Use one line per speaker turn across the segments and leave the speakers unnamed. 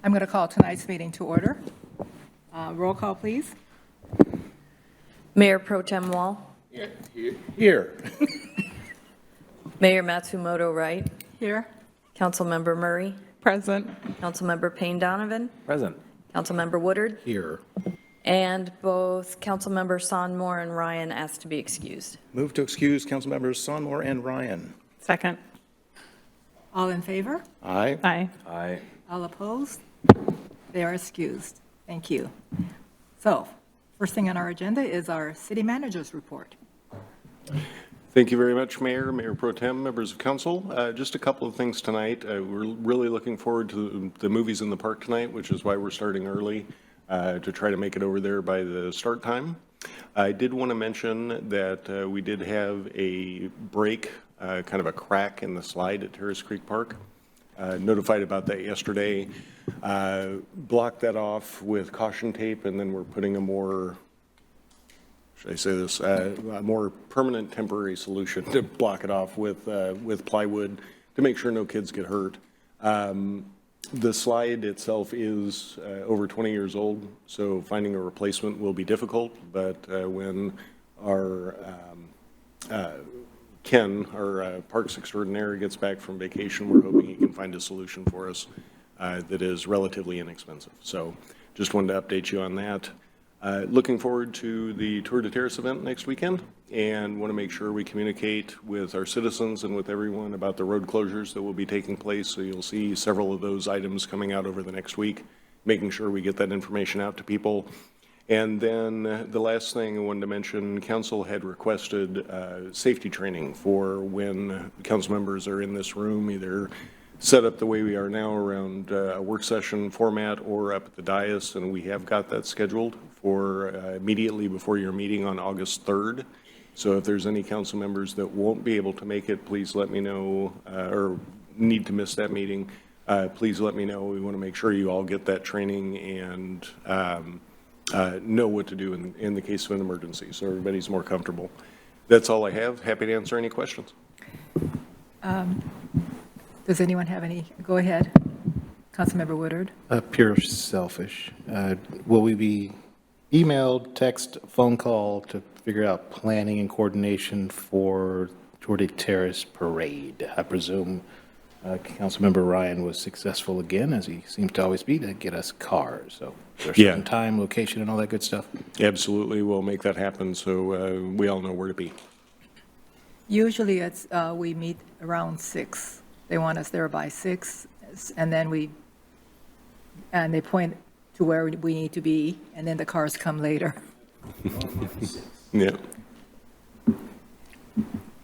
I'm going to call tonight's meeting to order. Roll call, please.
Mayor Pro Tem Wall.
Here.
Mayor Matsumoto Wright.
Here.
Councilmember Murray.
Present.
Councilmember Payne Donovan.
Present.
Councilmember Woodard.
Here.
And both Councilmember Sonmore and Ryan asked to be excused.
Move to excuse Councilmembers Sonmore and Ryan.
Second. All in favor?
Aye.
Aye.
Aye.
All opposed? They are excused. Thank you. So, first thing on our agenda is our city manager's report.
Thank you very much, Mayor, Mayor Pro Tem, members of council. Just a couple of things tonight. We're really looking forward to the movies in the park tonight, which is why we're starting early to try to make it over there by the start time. I did want to mention that we did have a break, kind of a crack in the slide at Terrace Creek Park. Notified about that yesterday. Blocked that off with caution tape, and then we're putting a more, should I say this, a more permanent temporary solution to block it off with plywood to make sure no kids get hurt. The slide itself is over 20 years old, so finding a replacement will be difficult, but when our Ken, our parks extraordinaire, gets back from vacation, we're hoping he can find a solution for us that is relatively inexpensive. So just wanted to update you on that. Looking forward to the Tour de Terrace event next weekend, and want to make sure we communicate with our citizens and with everyone about the road closures that will be taking place. So you'll see several of those items coming out over the next week, making sure we get that information out to people. And then the last thing I wanted to mention, council had requested safety training for when council members are in this room, either set up the way we are now around a work session format or up at the dais, and we have got that scheduled for immediately before your meeting on August 3rd. So if there's any council members that won't be able to make it, please let me know, or need to miss that meeting, please let me know. We want to make sure you all get that training and know what to do in the case of an emergency, so everybody's more comfortable. That's all I have. Happy to answer any questions.
Does anyone have any? Go ahead. Councilmember Woodard.
Pure selfish. Will we be emailed, text, phone call to figure out planning and coordination for Tour de Terrace parade? I presume Councilmember Ryan was successful again, as he seems to always be, to get us cars. So there's some time, location, and all that good stuff.
Absolutely, we'll make that happen so we all know where to be.
Usually it's, we meet around 6. They want us there by 6, and then they point to where we need to be, and then the cars come later.
Yeah.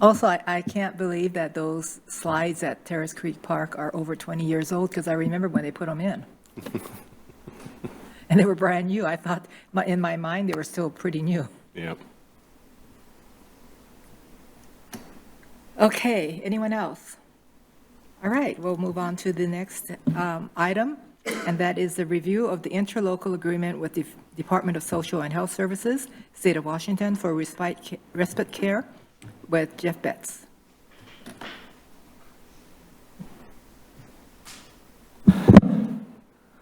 Also, I can't believe that those slides at Terrace Creek Park are over 20 years old, because I remember when they put them in. And they were brand new. I thought, in my mind, they were still pretty new.
Yeah.
Okay, anyone else? All right, we'll move on to the next item, and that is the review of the interlocal agreement with the Department of Social and Health Services, State of Washington, for respite care with Jeff Betts.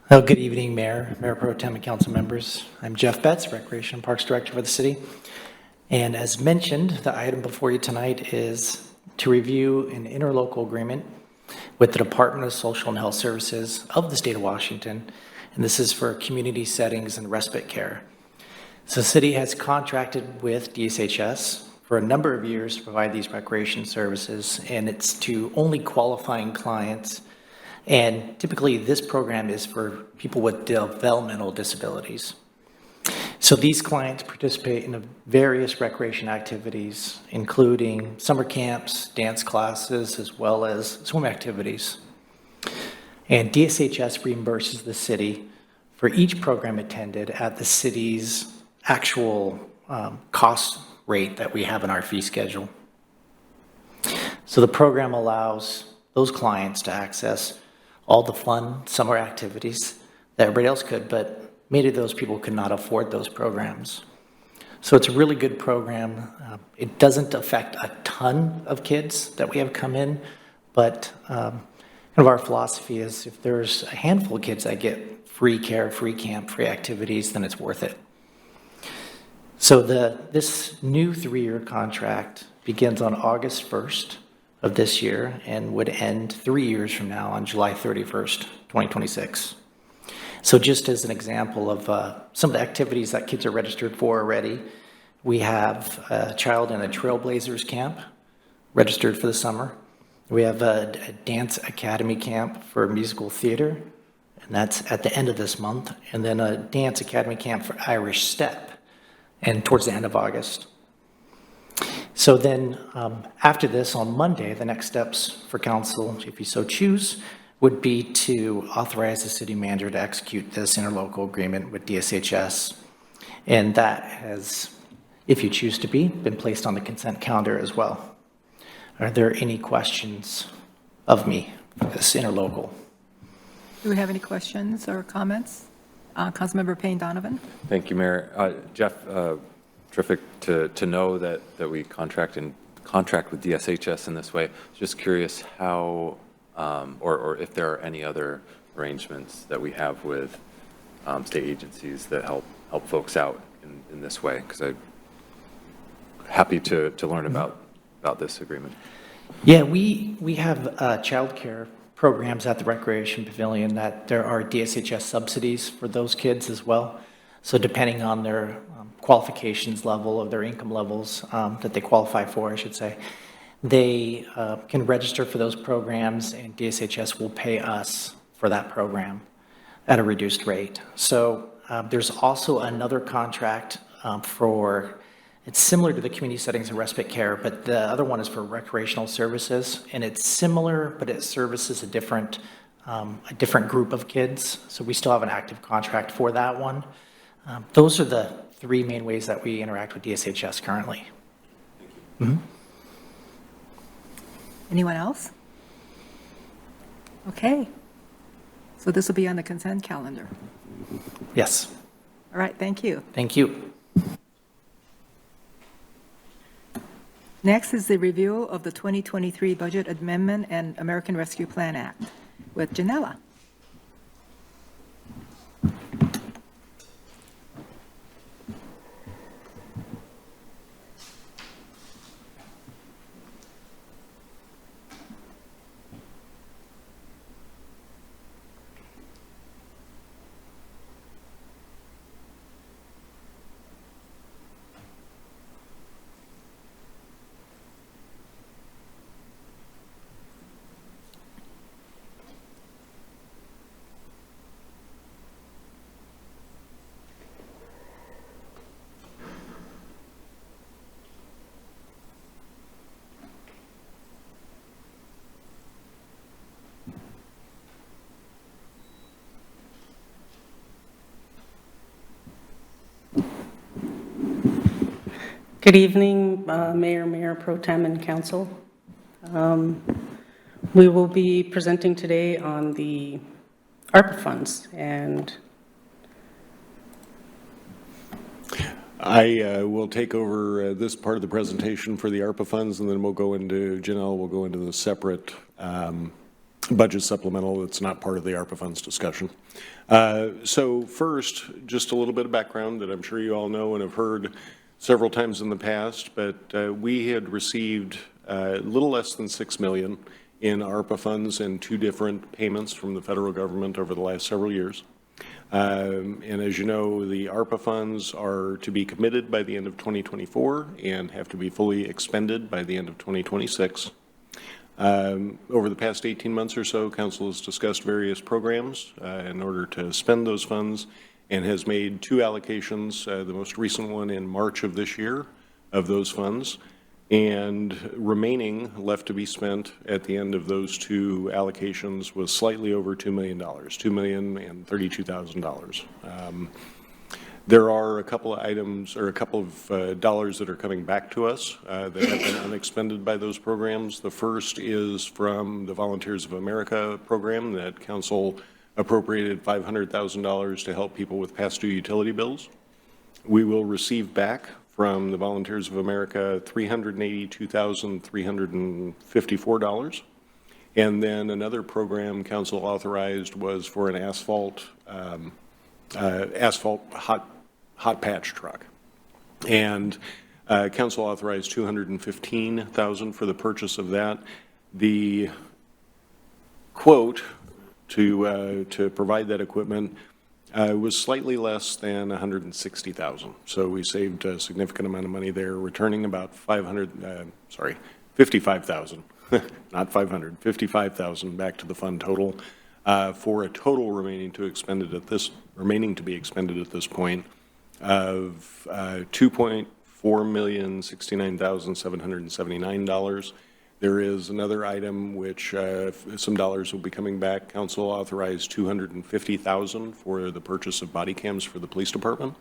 Well, good evening, Mayor Pro Tem and council members. I'm Jeff Betts, Recreation and Parks Director for the city. And as mentioned, the item before you tonight is to review an interlocal agreement with the Department of Social and Health Services of the state of Washington. And this is for community settings and respite care. So the city has contracted with DSHS for a number of years to provide these recreation services, and it's to only qualifying clients. And typically this program is for people with developmental disabilities. So these clients participate in various recreation activities, including summer camps, dance classes, as well as swim activities. And DSHS reimburses the city for each program attended at the city's actual cost rate that we have in our fee schedule. So the program allows those clients to access all the fun summer activities that everybody else could, but many of those people could not afford those programs. So it's a really good program. It doesn't affect a ton of kids that we have come in, but kind of our philosophy is if there's a handful of kids that get free care, free camp, free activities, then it's worth it. So this new 3-year contract begins on August 1st of this year and would end 3 years from now on July 31st, 2026. So just as an example of some of the activities that kids are registered for already, we have a child in a Trailblazers camp registered for the summer. We have a dance academy camp for musical theater, and that's at the end of this month, and then a dance academy camp for Irish Step, and towards the end of August. So then after this, on Monday, the next steps for council, if you so choose, would be to authorize the city manager to execute this interlocal agreement with DSHS. And that has, if you choose to be, been placed on the consent calendar as well. Are there any questions of me for this interlocal?
Do we have any questions or comments? Councilmember Payne Donovan?
Thank you, Mayor. Jeff, terrific to know that we contract with DSHS in this way. Just curious how, or if there are any other arrangements that we have with state agencies that help folks out in this way, because I'm happy to learn about this agreement.
Yeah, we have childcare programs at the Recreation Pavilion that there are DSHS subsidies for those kids as well. So depending on their qualifications level, of their income levels that they qualify for, I should say, they can register for those programs, and DSHS will pay us for that program at a reduced rate. So there's also another contract for, it's similar to the community settings and respite care, but the other one is for recreational services, and it's similar, but it services a different group of kids. So we still have an active contract for that one. Those are the 3 main ways that we interact with DSHS currently. Thank you.
Anyone else? Okay. So this will be on the consent calendar.
Yes.
All right, thank you.
Thank you.
Next is the review of the 2023 Budget Amendment and American Rescue Plan Act with Janella.
Good evening, Mayor Pro Tem, and Council. We will be presenting today on the ARPA funds, and
I will take over this part of the presentation for the ARPA funds, and then Janelle will go into the separate budget supplemental that's not part of the ARPA funds discussion. So first, just a little bit of background that I'm sure you all know and have heard several times in the past, but we had received a little less than $6 million in ARPA funds and 2 different payments from the federal government over the last several years. And as you know, the ARPA funds are to be committed by the end of 2024 and have to be fully expended by the end of 2026. Over the past 18 months or so, Council has discussed various programs in order to spend those funds, and has made 2 allocations, the most recent one in March of this year, of those funds, and remaining left to be spent at the end of those 2 allocations was slightly over $2 million, $2,032,000. There are a couple of items, or a couple of dollars that are coming back to us that have been unexpended by those programs. The first is from the Volunteers of America program that Council appropriated $500,000 to help people with past due utility bills. We will receive back from the Volunteers of America $382,354. And then another program council authorized was for an asphalt hot patch truck. And council authorized $215,000 for the purchase of that. The quote to provide that equipment was slightly less than $160,000. So we saved a significant amount of money there, returning about $55,000, not 500, 55,000 back to the fund total, for a total remaining to be expended at this point of $2,469,779. There is another item which some dollars will be coming back. Council authorized $250,000 for the purchase of body cams for the police department.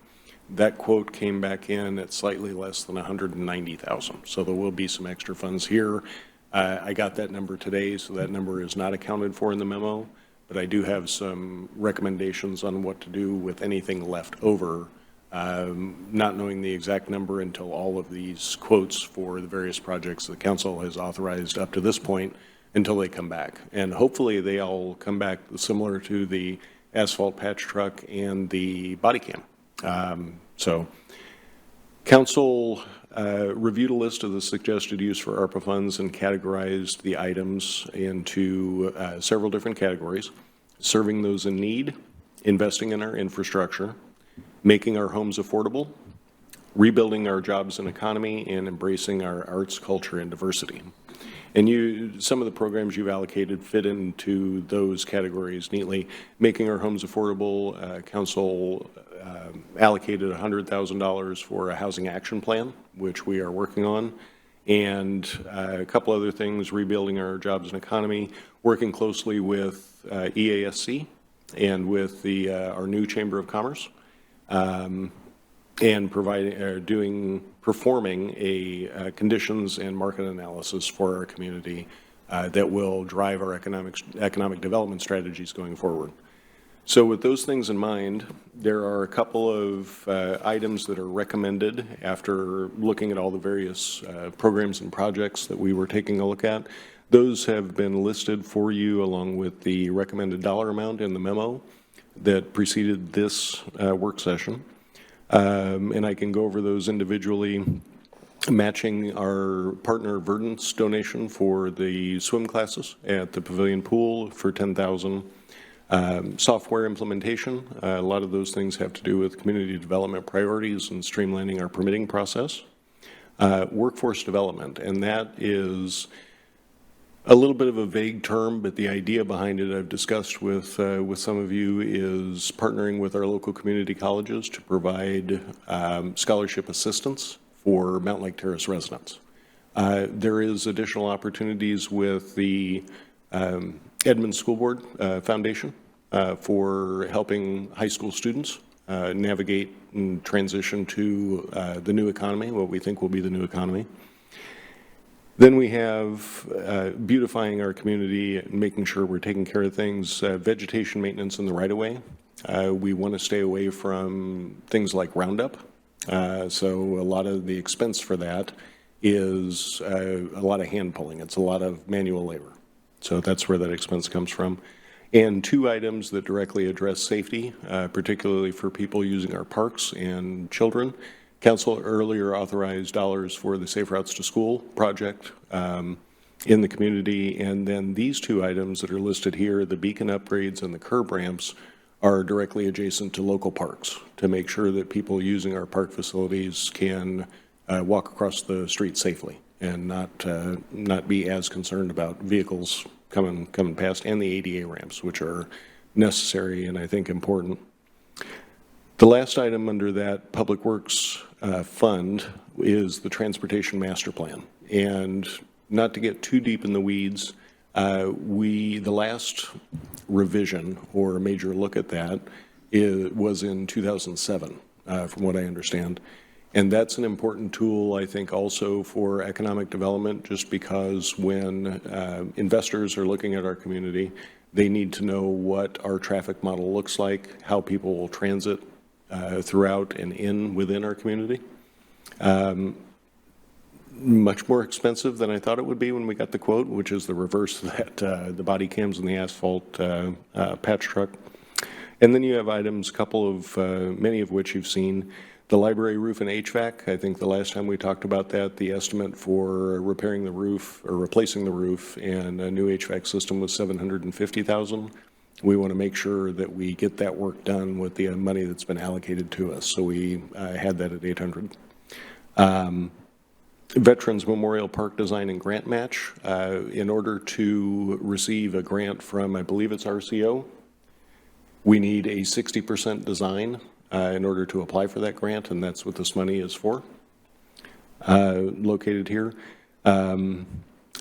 That quote came back in at slightly less than $190,000. So there will be some extra funds here. I got that number today, so that number is not accounted for in the memo, but I do have some recommendations on what to do with anything left over, not knowing the exact number until all of these quotes for the various projects the council has authorized up to this point until they come back. And hopefully they all come back similar to the asphalt patch truck and the body cam. So council reviewed a list of the suggested use for ARPA funds and categorized the items into several different categories: serving those in need, investing in our infrastructure, making our homes affordable, rebuilding our jobs and economy, and embracing our arts, culture, and diversity. And some of the programs you've allocated fit into those categories neatly. Making our homes affordable, council allocated $100,000 for a housing action plan, which we are working on. And a couple other things: rebuilding our jobs and economy, working closely with EASC and with our new Chamber of Commerce, and performing a conditions and market analysis for our community that will drive our economic development strategies going forward. So with those things in mind, there are a couple of items that are recommended after looking at all the various programs and projects that we were taking a look at. Those have been listed for you along with the recommended dollar amount in the memo that preceded this work session. And I can go over those individually, matching our partner Verdant's donation for the swim classes at the Pavilion Pool for $10,000. Software implementation, a lot of those things have to do with community development priorities and streamlining our permitting process. Workforce development, and that is a little bit of a vague term, but the idea behind it I've discussed with some of you is partnering with our local community colleges to provide scholarship assistance for Mountlake Terrace residents. There is additional opportunities with the Edmonds School Board Foundation for helping high school students navigate and transition to the new economy, what we think will be the new economy. Then we have beautifying our community and making sure we're taking care of things, vegetation maintenance in the right-of-way. We want to stay away from things like Roundup. So a lot of the expense for that is a lot of hand pulling. It's a lot of manual labor. So that's where that expense comes from. And two items that directly address safety, particularly for people using our parks and children. Council earlier authorized dollars for the Safe Routes to School project in the community. And then these two items that are listed here, the beacon upgrades and the curb ramps, are directly adjacent to local parks to make sure that people using our park facilities can walk across the street safely and not be as concerned about vehicles coming past, and the ADA ramps, which are necessary and I think important. The last item under that Public Works fund is the Transportation Master Plan. And not to get too deep in the weeds, the last revision or major look at that was in 2007, from what I understand. And that's an important tool, I think, also for economic development, just because when investors are looking at our community, they need to know what our traffic model looks like, how people will transit throughout and within our community. much more expensive than I thought it would be when we got the quote, which is the reverse of that, the body cams and the asphalt patch truck. And then you have items, many of which you've seen. The library roof and HVAC, I think the last time we talked about that, the estimate for repairing the roof or replacing the roof and a new HVAC system was $750,000. We want to make sure that we get that work done with the money that's been allocated to us. So we had that at $800,000. Veterans Memorial Park Design and Grant Match. In order to receive a grant from, I believe it's RCO, we need a 60% design in order to apply for that grant, and that's what this money is for, located here.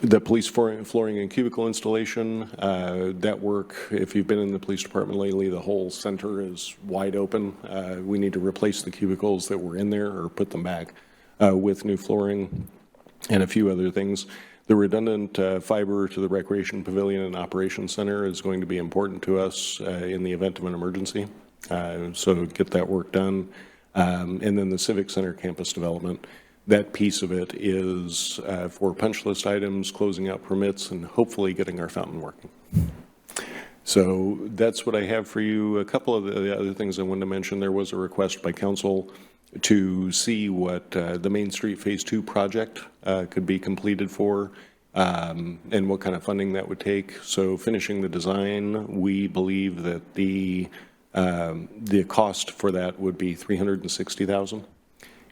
The police flooring and cubicle installation, that work, if you've been in the police department lately, the whole center is wide open. We need to replace the cubicles that were in there or put them back with new flooring and a few other things. The redundant fiber to the Recreation Pavilion and Operations Center is going to be important to us in the event of an emergency. So get that work done. And then the Civic Center campus development. That piece of it is for punch list items, closing out permits, and hopefully getting our fountain working. So that's what I have for you. A couple of the other things I wanted to mention, there was a request by council to see what the Main Street Phase 2 project could be completed for and what kind of funding that would take. So finishing the design, we believe that the cost for that would be $360,000.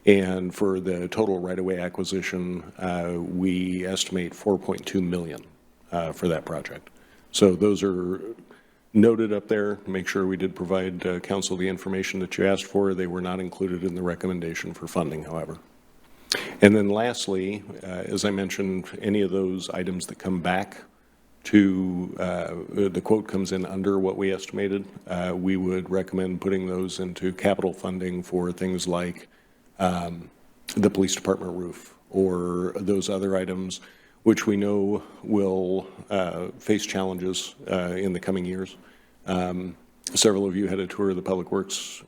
And for the total right-of-way acquisition, we estimate $4.2 million for that project. So those are noted up there. Make sure we did provide council the information that you asked for. They were not included in the recommendation for funding, however. And then lastly, as I mentioned, any of those items that come back to the quote comes in under what we estimated, we would recommend putting those into capital funding for things like the police department roof or those other items which we know will face challenges in the coming years. Several of you had a tour of the Public Works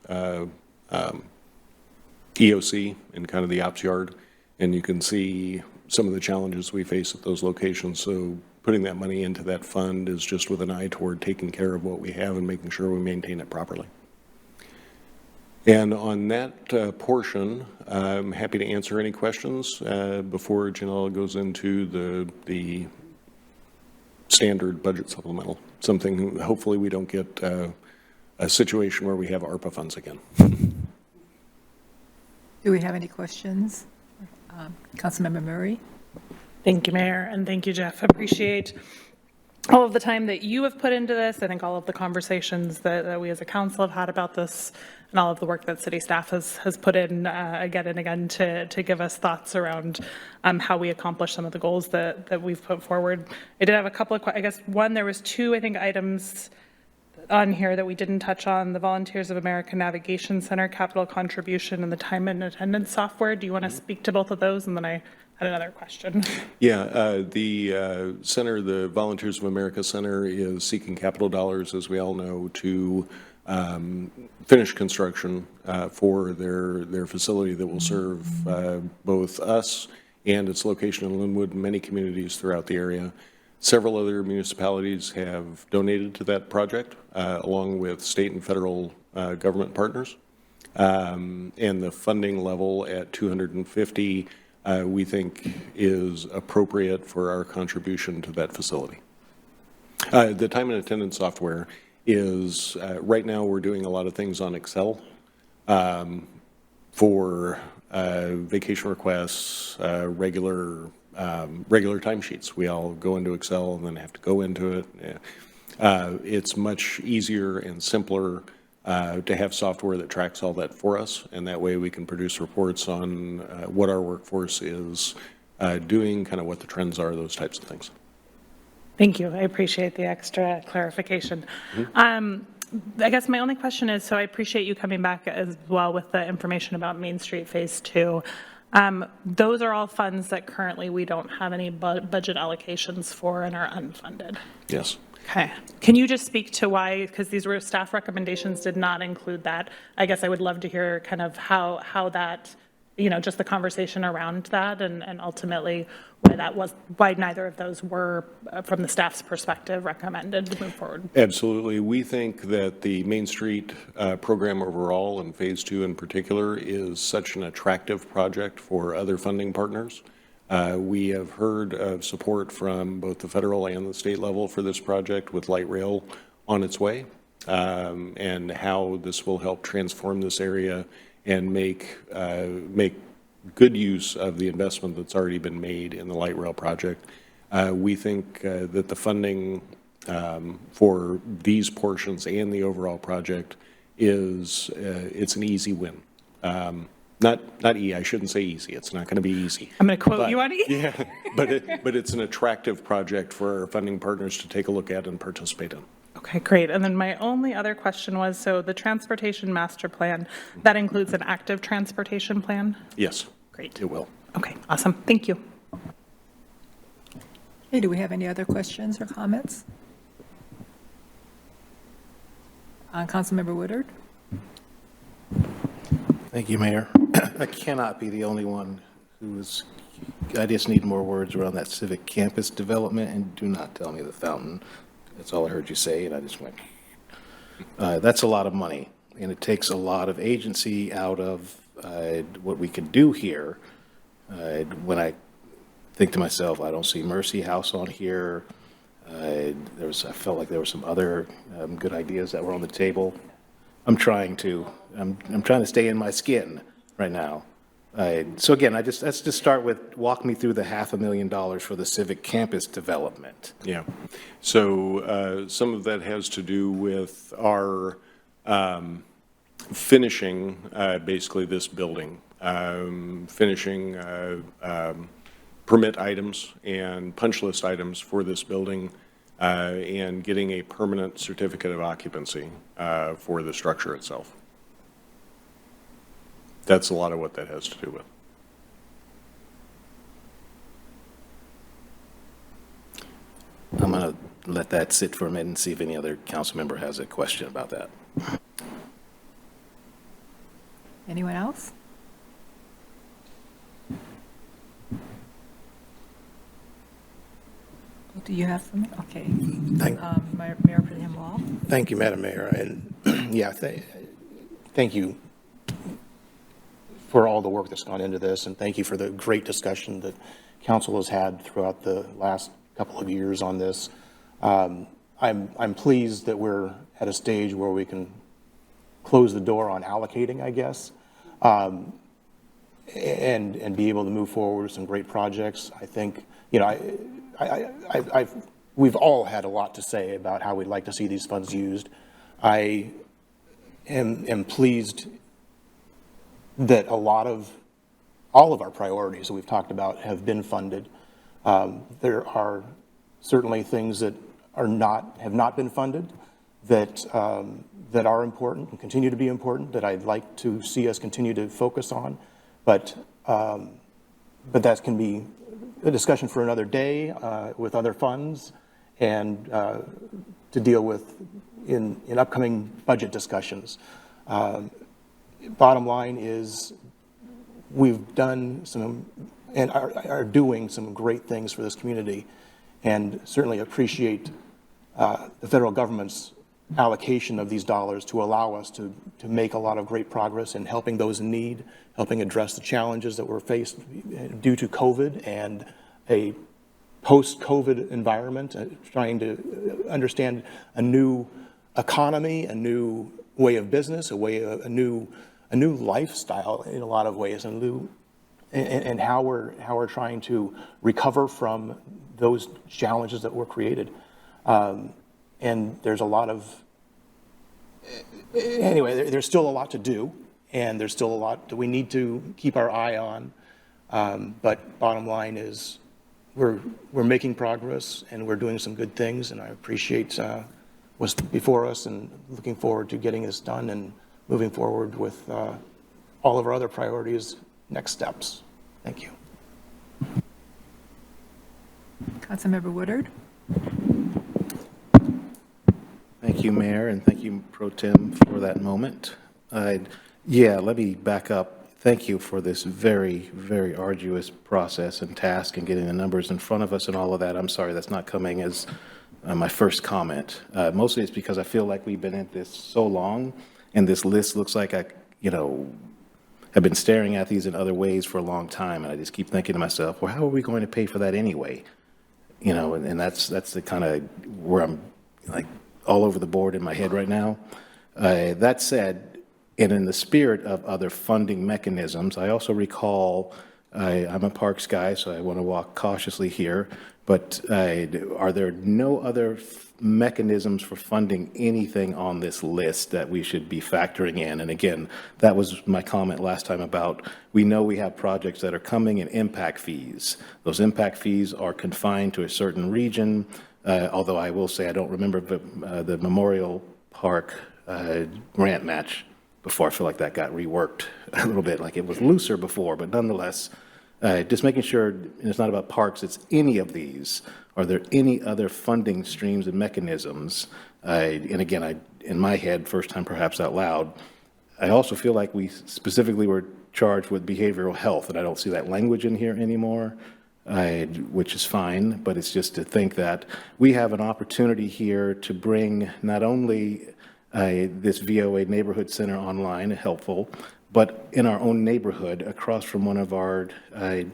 EOC and kind of the ops yard, and you can see some of the challenges we face at those locations. So putting that money into that fund is just with an eye toward taking care of what we have and making sure we maintain it properly. And on that portion, I'm happy to answer any questions before Janelle goes into the standard budget supplemental, something hopefully we don't get a situation where we have ARPA funds again.
Do we have any questions? Councilmember Murray?
Thank you, Mayor, and thank you, Jeff. Appreciate all of the time that you have put into this. I think all of the conversations that we as a council have had about this and all of the work that city staff has put in again and again to give us thoughts around how we accomplish some of the goals that we've put forward. I did have a couple of, I guess, one, there was two, I think, items on here that we didn't touch on, the Volunteers of America Navigation Center capital contribution and the time and attendance software. Do you want to speak to both of those? And then I had another question.
Yeah, the center, the Volunteers of America Center, is seeking capital dollars, as we all know, to finish construction for their facility that will serve both us and its location in Linwood and many communities throughout the area. Several other municipalities have donated to that project, along with state and federal government partners. And the funding level at $250, we think, is appropriate for our contribution to that facility. The time and attendance software is, right now we're doing a lot of things on Excel for vacation requests, regular timesheets. We all go into Excel and then have to go into it. It's much easier and simpler to have software that tracks all that for us, and that way we can produce reports on what our workforce is doing, kind of what the trends are, those types of things.
Thank you. I appreciate the extra clarification. I guess my only question is, so I appreciate you coming back as well with the information about Main Street Phase 2. Those are all funds that currently we don't have any budget allocations for and are unfunded.
Yes.
Okay. Can you just speak to why, because these were staff recommendations did not include that. I guess I would love to hear kind of how that just the conversation around that and ultimately why neither of those were, from the staff's perspective, recommended to move forward.
Absolutely. We think that the Main Street program overall and Phase 2 in particular is such an attractive project for other funding partners. We have heard of support from both the federal and the state level for this project with light rail on its way, and how this will help transform this area and make good use of the investment that's already been made in the light rail project. We think that the funding for these portions and the overall project is it's an easy win. I shouldn't say easy. It's not going to be easy.
I'm going to quote you on it.
Yeah, but it's an attractive project for our funding partners to take a look at and participate in.
Okay, great. And then my only other question was, so the transportation master plan, that includes an active transportation plan?
Yes.
Great.
It will.
Okay, awesome. Thank you.
Okay, do we have any other questions or comments? Councilmember Woodard?
Thank you, Mayor. I cannot be the only one I just need more words around that civic campus development, and do not tell me the fountain. That's all I heard you say, and I just went, that's a lot of money, and it takes a lot of agency out of what we can do here. When I think to myself, I don't see Mercy House on here. I felt like there were some other good ideas that were on the table. I'm trying to stay in my skin right now. So again, let's just start with, walk me through the $500,000 for the civic campus development.
Yeah. So some of that has to do with our finishing basically this building, finishing permit items and punch list items for this building, and getting a permanent certificate of occupancy for the structure itself. That's a lot of what that has to do with.
I'm going to let that sit for a minute and see if any other council member has a question about that.
Anyone else? Do you have something? Okay. Mayor Pro Tem Wall?
Thank you, Madam Mayor. And yeah, thank you for all the work that's gone into this, and thank you for the great discussion that council has had throughout the last couple of years on this. I'm pleased that we're at a stage where we can close the door on allocating, I guess, and be able to move forward with some great projects. I think, we've all had a lot to say about how we'd like to see these funds used. I am pleased that all of our priorities that we've talked about have been funded. There are certainly things that have not been funded that are important and continue to be important that I'd like to see us continue to focus on, but that can be a discussion for another day with other funds and to deal with in upcoming budget discussions. Bottom line is we've done some and are doing some great things for this community, and certainly appreciate the federal government's allocation of these dollars to allow us to make a lot of great progress in helping those in need, helping address the challenges that were faced due to COVID and a post-COVID environment, trying to understand a new economy, a new way of business, a new lifestyle in a lot of ways, and how we're trying to recover from those challenges that were created. And there's a lot of, anyway, there's still a lot to do, and there's still a lot that we need to keep our eye on. But bottom line is we're making progress, and we're doing some good things, and I appreciate what's before us, and looking forward to getting this done and moving forward with all of our other priorities, next steps. Thank you.
Councilmember Woodard?
Thank you, Mayor, and thank you, Pro Tem, for that moment. Yeah, let me back up. thank you for this very, very arduous process and task and getting the numbers in front of us and all of that. I'm sorry that's not coming as my first comment. Mostly it's because I feel like we've been at this so long, and this list looks like I, have been staring at these in other ways for a long time, and I just keep thinking to myself, well, how are we going to pay for that anyway? And that's the kind of where I'm like all over the board in my head right now. That said, and in the spirit of other funding mechanisms, I also recall, I'm a parks guy, so I want to walk cautiously here, but are there no other mechanisms for funding anything on this list that we should be factoring in? And again, that was my comment last time about, we know we have projects that are coming in impact fees. Those impact fees are confined to a certain region, although I will say I don't remember the Memorial Park grant match before. I feel like that got reworked a little bit, like it was looser before, but nonetheless, just making sure, and it's not about parks, it's any of these. Are there any other funding streams and mechanisms? And again, in my head, first time perhaps out loud, I also feel like we specifically were charged with behavioral health, and I don't see that language in here anymore, which is fine, but it's just to think that we have an opportunity here to bring not only this VOA neighborhood center online, helpful, but in our own neighborhood, across from one of our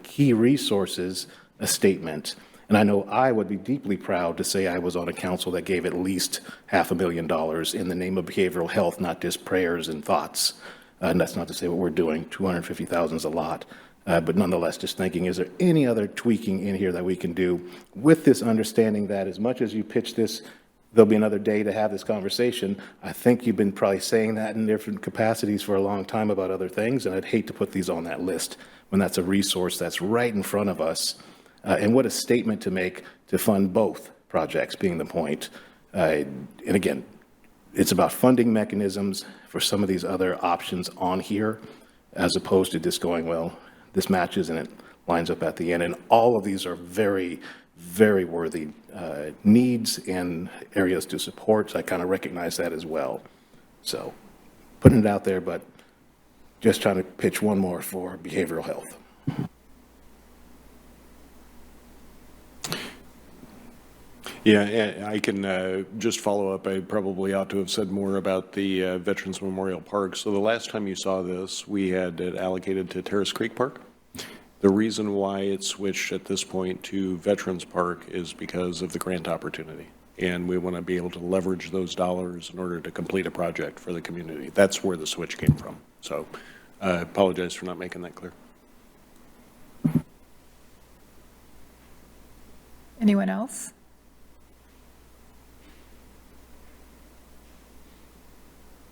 key resources, a statement. And I know I would be deeply proud to say I was on a council that gave at least $500,000 in the name of behavioral health, not just prayers and thoughts. And that's not to say what we're doing. $250,000 is a lot. But nonetheless, just thinking, is there any other tweaking in here that we can do with this understanding that as much as you pitch this, there'll be another day to have this conversation. I think you've been probably saying that in different capacities for a long time about other things, and I'd hate to put these on that list when that's a resource that's right in front of us. And what a statement to make to fund both projects being the point. And again, it's about funding mechanisms for some of these other options on here, as opposed to just going, well, this matches and it lines up at the end. And all of these are very, very worthy needs and areas to support. So I kind of recognize that as well. So putting it out there, but just trying to pitch one more for behavioral health.
Yeah, I can just follow up. I probably ought to have said more about the Veterans Memorial Park. So the last time you saw this, we had it allocated to Terrace Creek Park. The reason why it switched at this point to Veterans Park is because of the grant opportunity. And we want to be able to leverage those dollars in order to complete a project for the community. That's where the switch came from. So I apologize for not making that clear.
Anyone else?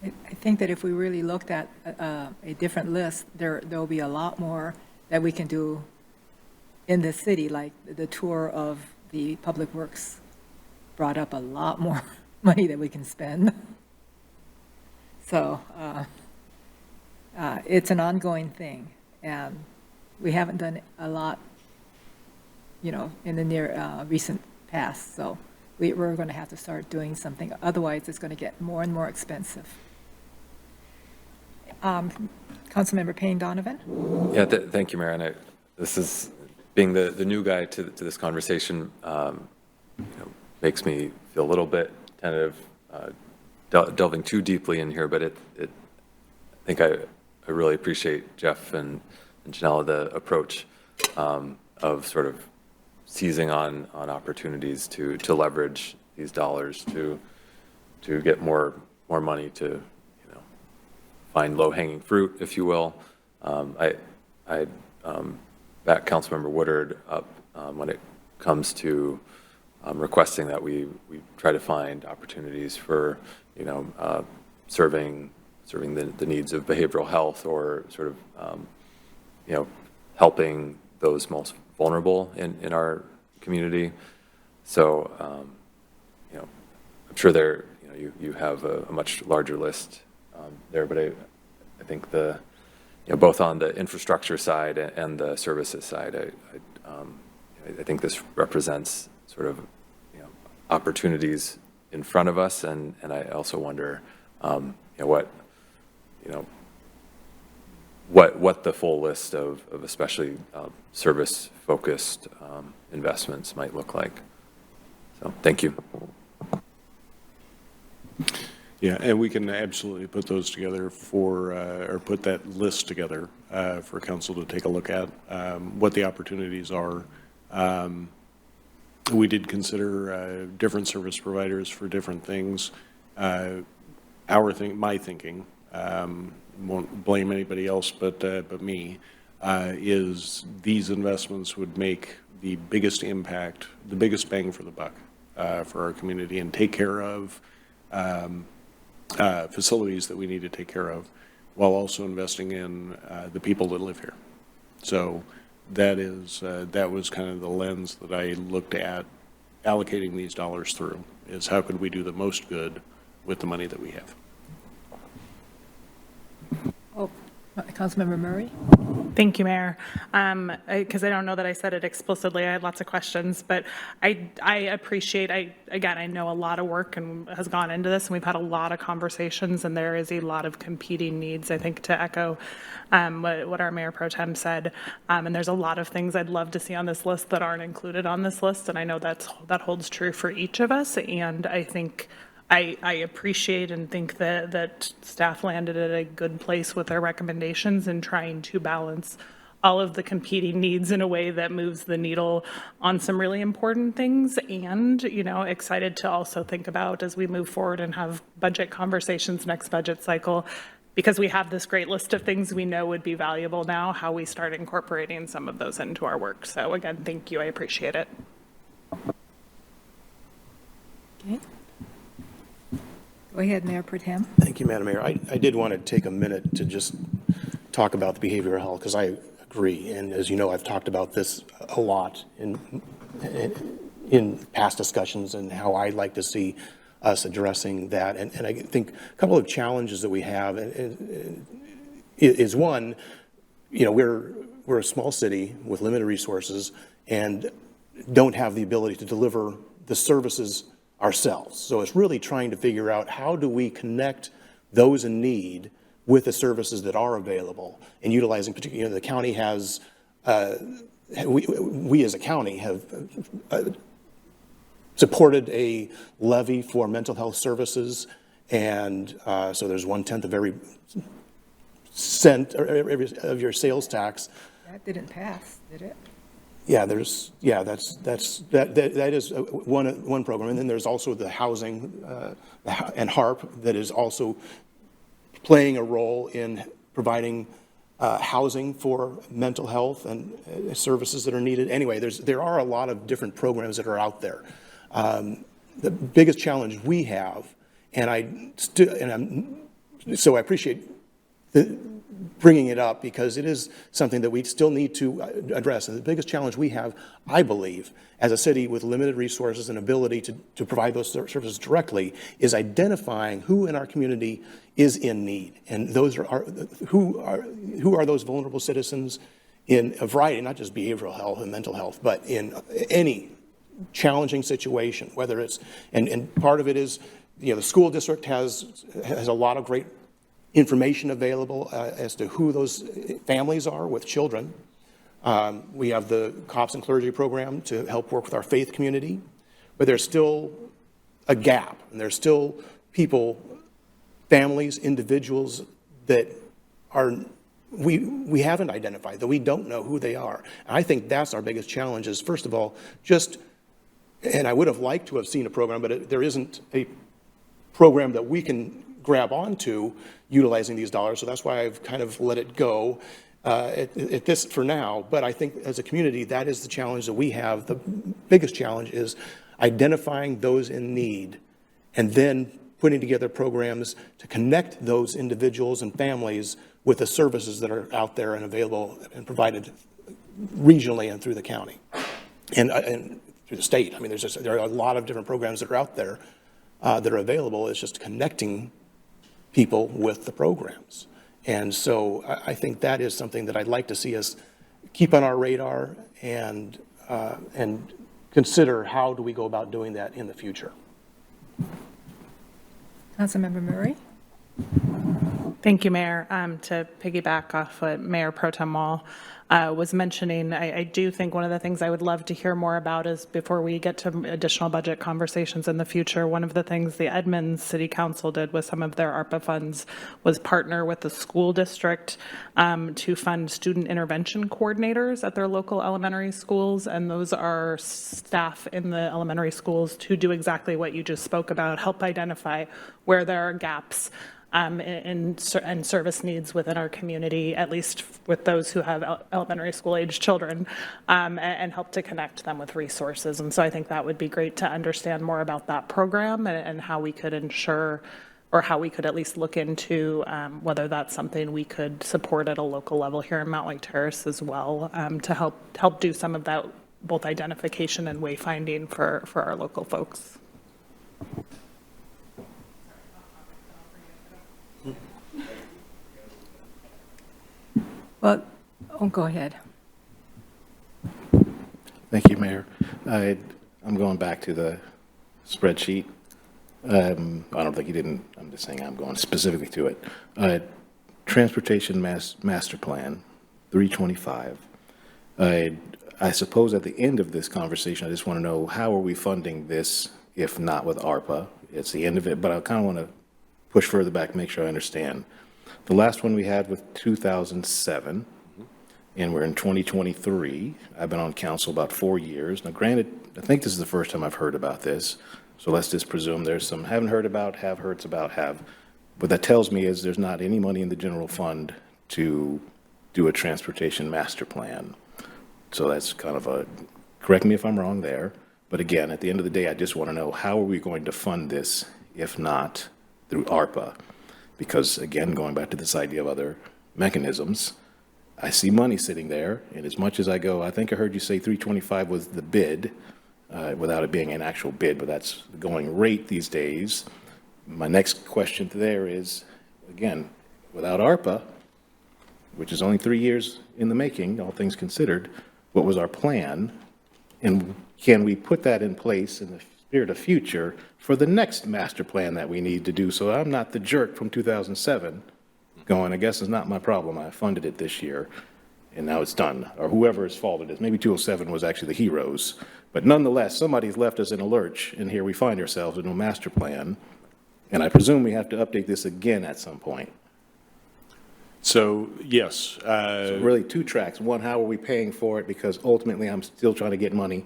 I think that if we really looked at a different list, there'll be a lot more that we can do in the city, like the tour of the Public Works brought up a lot more money that we can spend. So it's an ongoing thing, and we haven't done a lot, in the near recent past. So we're going to have to start doing something. Otherwise, it's going to get more and more expensive. Councilmember Payne Donovan.
Yeah, thank you, Mayor. And this is being the new guy to this conversation, makes me feel a little bit tentative, delving too deeply in here. But I think I really appreciate Jeff and Janella, the approach of sort of seizing on opportunities to leverage these dollars to get more money to find low-hanging fruit, if you will. I back Councilmember Woodard up when it comes to requesting that we try to find opportunities for serving the needs of behavioral health, or sort of helping those most vulnerable in our community. So I'm sure you have a much larger list there, but I think both on the infrastructure side and the services side, I think this represents sort of opportunities in front of us, and I also wonder what what the full list of especially service-focused investments might look like. So, thank you.
Yeah, and we can absolutely put those together or put that list together for council to take a look at, what the opportunities are. We did consider different service providers for different things. My thinking, won't blame anybody else but me, is these investments would make the biggest impact, the biggest bang for the buck for our community, and take care of facilities that we need to take care of, while also investing in the people that live here. So that was kind of the lens that I looked at allocating these dollars through, is how could we do the most good with the money that we have.
Oh, Councilmember Murray?
Thank you, Mayor. Because I don't know that I said it explicitly. I had lots of questions, but I appreciate, I know a lot of work has gone into this, and we've had a lot of conversations, and there is a lot of competing needs, I think, to echo what our Mayor Pro Tem said. And there's a lot of things I'd love to see on this list that aren't included on this list, and I know that holds true for each of us, and I think I appreciate and think that staff landed at a good place with their recommendations in trying to balance all of the competing needs in a way that moves the needle on some really important things, and, excited to also think about as we move forward and have budget conversations next budget cycle, because we have this great list of things we know would be valuable now, how we start incorporating some of those into our work. So again, thank you. I appreciate it.
Okay. Go ahead, Mayor Pro Tem.
Thank you, Madam Mayor. I did want to take a minute to just talk about the behavioral health, because I agree. And as you know, I've talked about this a lot in past discussions and how I'd like to see us addressing that. And I think a couple of challenges that we have is one, we're a small city with limited resources and don't have the ability to deliver the services ourselves. So it's really trying to figure out, how do we connect those in need with the services that are available, and utilizing particularly, the county has, we as a county have supported a levy for mental health services, and so there's 1/10 of every cent or every of your sales tax.
That didn't pass, did it?
Yeah, that is one program, and then there's also the housing and ARPA that is also playing a role in providing housing for mental health and services that are needed. Anyway, there are a lot of different programs that are out there. The biggest challenge we have, so I appreciate bringing it up, because it is something that we still need to address. And the biggest challenge we have, I believe, as a city with limited resources and ability to provide those services directly, is identifying who in our community is in need. And those who are those vulnerable citizens in a variety, not just behavioral health and mental health, but in any challenging situation, whether it's, and part of it is, the school district has a lot of great information available as to who those families are with children. We have the Cops and Clergy program to help work with our faith community, but there's still a gap, and there's still people, families, individuals that we haven't identified, that we don't know who they are. And I think that's our biggest challenge, is, first of all, and I would have liked to have seen a program, but there isn't a program that we can grab onto utilizing these dollars. So that's why I've kind of let it go at this for now. But I think as a community, that is the challenge that we have. The biggest challenge is identifying those in need and then putting together programs to connect those individuals and families with the services that are out there and available and provided regionally and through the county and through the state. I mean, there are a lot of different programs that are out there that are available. It's just connecting people with the programs. And so I think that is something that I'd like to see us keep on our radar and consider, how do we go about doing that in the future.
Councilmember Murray?
Thank you, Mayor. To piggyback off what Mayor Pro Tem Wall was mentioning, I do think one of the things I would love to hear more about is before we get to additional budget conversations in the future, one of the things the Edmonds City Council did with some of their ARPA funds was partner with the school district to fund student intervention coordinators at their local elementary schools. And those are staff in the elementary schools to do exactly what you just spoke about, help identify where there are gaps and service needs within our community, at least with those who have elementary school age children, and help to connect them with resources. And so I think that would be great to understand more about that program and how we could ensure, or how we could at least look into whether that's something we could support at a local level here in Mountlake Terrace as well, to help do some of that, both identification and wayfinding for our local folks.
Well, go ahead.
Thank you, Mayor. I'm going back to the spreadsheet. I don't think you didn't, I'm just saying I'm going specifically to it. Transportation Master Plan, 325. I suppose at the end of this conversation, I just want to know, how are we funding this if not with ARPA? It's the end of it, but I kind of want to push further back, make sure I understand. The last one we had was 2007, and we're in 2023. I've been on council about 4 years. Now, granted, I think this is the first time I've heard about this, so let's just presume there's some haven't heard about, have heard about, have. What that tells me is there's not any money in the general fund to do a transportation master plan. So that's kind of a, correct me if I'm wrong there, but again, at the end of the day, I just want to know, how are we going to fund this if not through ARPA? Because again, going back to this idea of other mechanisms, I see money sitting there, and as much as I go, I think I heard you say 325 was the bid, without it being an actual bid, but that's the going rate these days. My next question to there is, again, without ARPA, which is only 3 years in the making, all things considered, what was our plan? And can we put that in place in the spirit of future for the next master plan that we need to do? So I'm not the jerk from 2007 going, I guess it's not my problem, I funded it this year, and now it's done, or whoever's fault it is. Maybe 207 was actually the heroes, but nonetheless, somebody's left us in a lurch, and here we find ourselves with no master plan, and I presume we have to update this again at some point.
So, yes.
So really two tracks. One, how are we paying for it? Because ultimately, I'm still trying to get money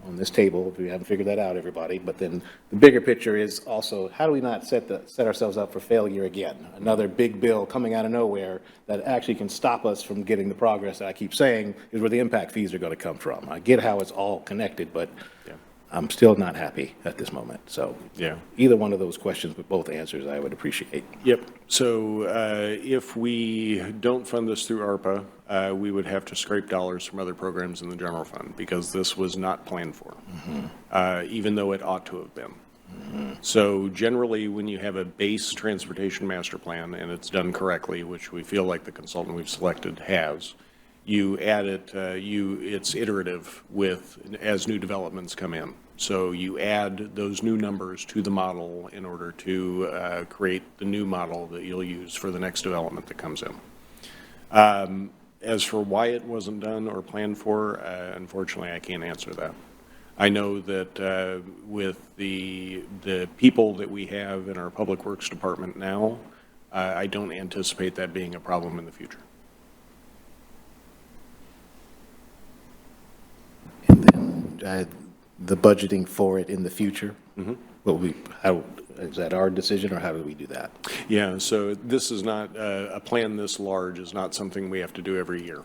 on this table, if we haven't figured that out, everybody. But then the bigger picture is also, how do we not set ourselves up for failure again? Another big bill coming out of nowhere that actually can stop us from getting the progress that I keep saying is where the impact fees are going to come from. I get how it's all connected, but I'm still not happy at this moment. So either one of those questions with both answers, I would appreciate.
Yep. So if we don't fund this through ARPA, we would have to scrape dollars from other programs in the general fund, because this was not planned for, even though it ought to have been. So generally, when you have a base transportation master plan and it's done correctly, which we feel like the consultant we've selected has, you add it, it's iterative as new developments come in. So you add those new numbers to the model in order to create the new model that you'll use for the next development that comes in. As for why it wasn't done or planned for, unfortunately, I can't answer that. I know that with the people that we have in our Public Works Department now, I don't anticipate that being a problem in the future.
And then the budgeting for it in the future, how is that our decision, or how do we do that?
Yeah, so this is not, a plan this large is not something we have to do every year.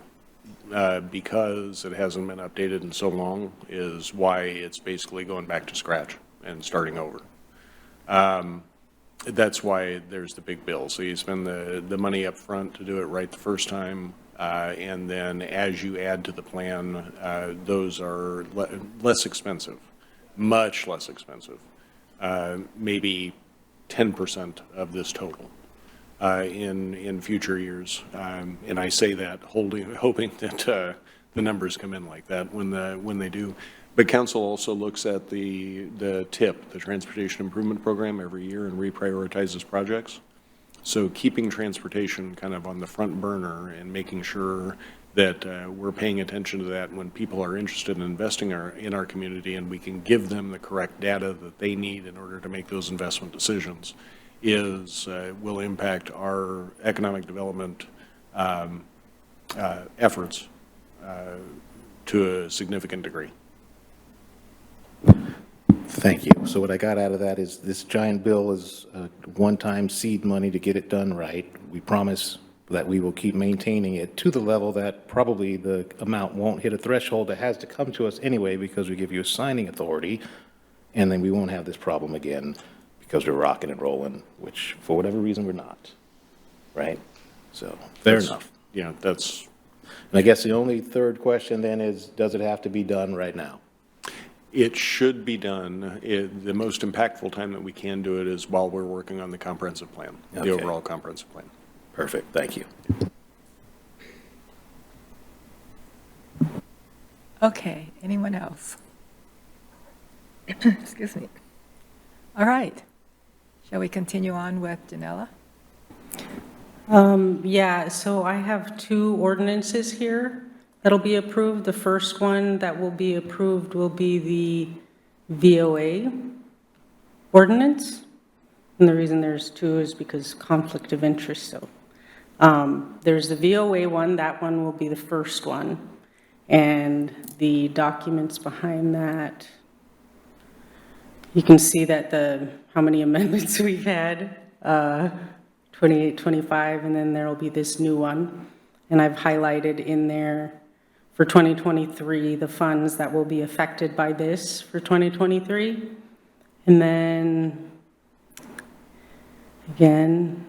Because it hasn't been updated in so long is why it's basically going back to scratch and starting over. That's why there's the big bill. So you spend the money up front to do it right the first time, and then as you add to the plan, those are less expensive, much less expensive, maybe 10% of this total. In future years, and I say that hoping that the numbers come in like that when they do. But council also looks at the TIP, the Transportation Improvement Program, every year and reprioritizes projects. So keeping transportation kind of on the front burner and making sure that we're paying attention to that when people are interested in investing in our community, and we can give them the correct data that they need in order to make those investment decisions will impact our economic development efforts to a significant degree.
Thank you. So what I got out of that is this giant bill is one-time seed money to get it done right. We promise that we will keep maintaining it to the level that probably the amount won't hit a threshold that has to come to us anyway because we give you a signing authority, and then we won't have this problem again because we're rocking and rolling, which for whatever reason we're not, right? So fair enough.
Yeah, that's.
And I guess the only third question then is, does it have to be done right now?
It should be done. The most impactful time that we can do it is while we're working on the comprehensive plan, the
Okay.
overall comprehensive plan.
Perfect, thank you.
Okay, anyone else? Excuse me. All right. Shall we continue on with Janella?
Yeah, so I have two ordinances here that'll be approved. The first one that will be approved will be the VOA ordinance. And the reason there's two is because conflict of interest, so. There's the VOA one, that one will be the first one. And the documents behind that, you can see that how many amendments we've had, 28, 25, and then there'll be this new one. And I've highlighted in there for 2023, the funds that will be affected by this for 2023. And then, again,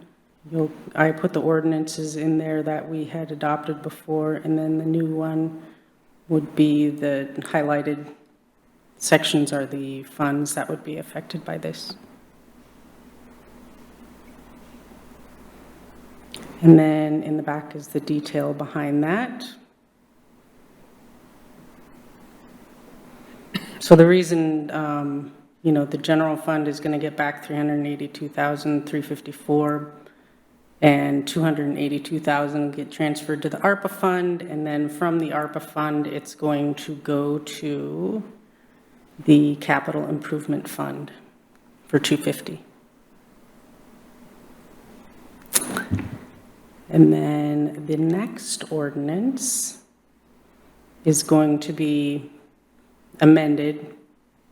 I put the ordinances in there that we had adopted before, and then the new one would be the highlighted sections are the funds that would be affected by this. And then in the back is the detail behind that. So the reason, the general fund is going to get back $382,354, and $282,000 get transferred to the ARPA fund, and then from the ARPA fund, it's going to go to the capital improvement fund for $250. And then the next ordinance is going to be amended,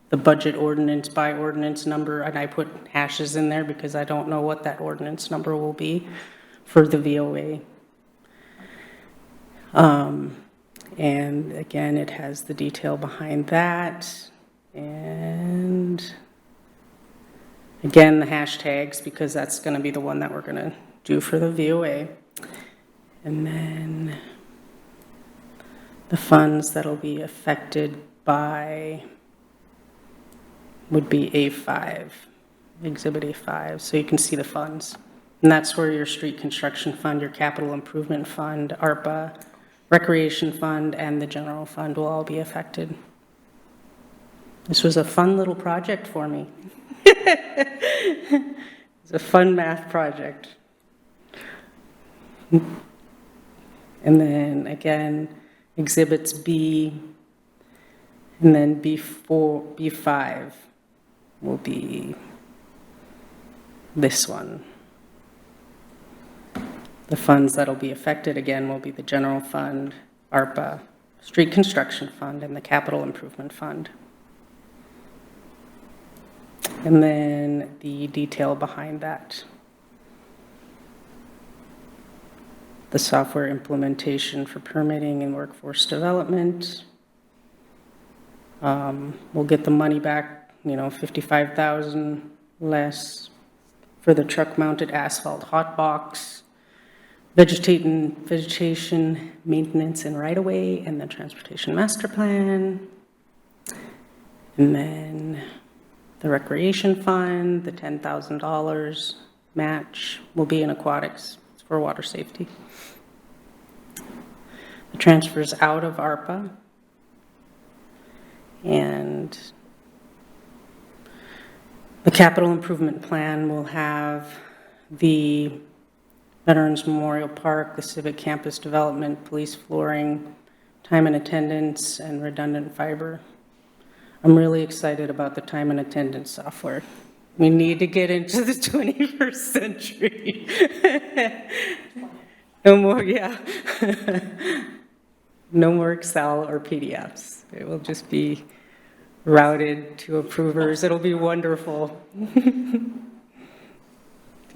the budget ordinance by ordinance number, and I put hashes in there because I don't know what that ordinance number will be for the VOA. And again, it has the detail behind that. And again, the hashtags, because that's going to be the one that we're going to do for the VOA. And then the funds that'll be affected by would be A5, Exhibit A5, so you can see the funds. And that's where your street construction fund, your capital improvement fund, ARPA, recreation fund, and the general fund will all be affected. This was a fun little project for me. It's a fun math project. And then again, exhibits B, and then B4, B5 will be this one. The funds that'll be affected again will be the general fund, ARPA, street construction fund, and the capital improvement fund. And then the detail behind that. The software implementation for permitting and workforce development. We'll get the money back, $55,000 less for the truck-mounted asphalt hot box, vegetation maintenance and right-of-way, and the transportation master plan. And then the recreation fund, the $10,000 match will be in aquatics. It's for water safety. The transfers out of ARPA, and the capital improvement plan will have the Veterans Memorial Park, the Civic Campus Development, police flooring, time and attendance, and redundant fiber. I'm really excited about the time and attendance software. We need to get into the 21st century. No more, yeah. No more Excel or PDFs. It will just be routed to approvers. It'll be wonderful.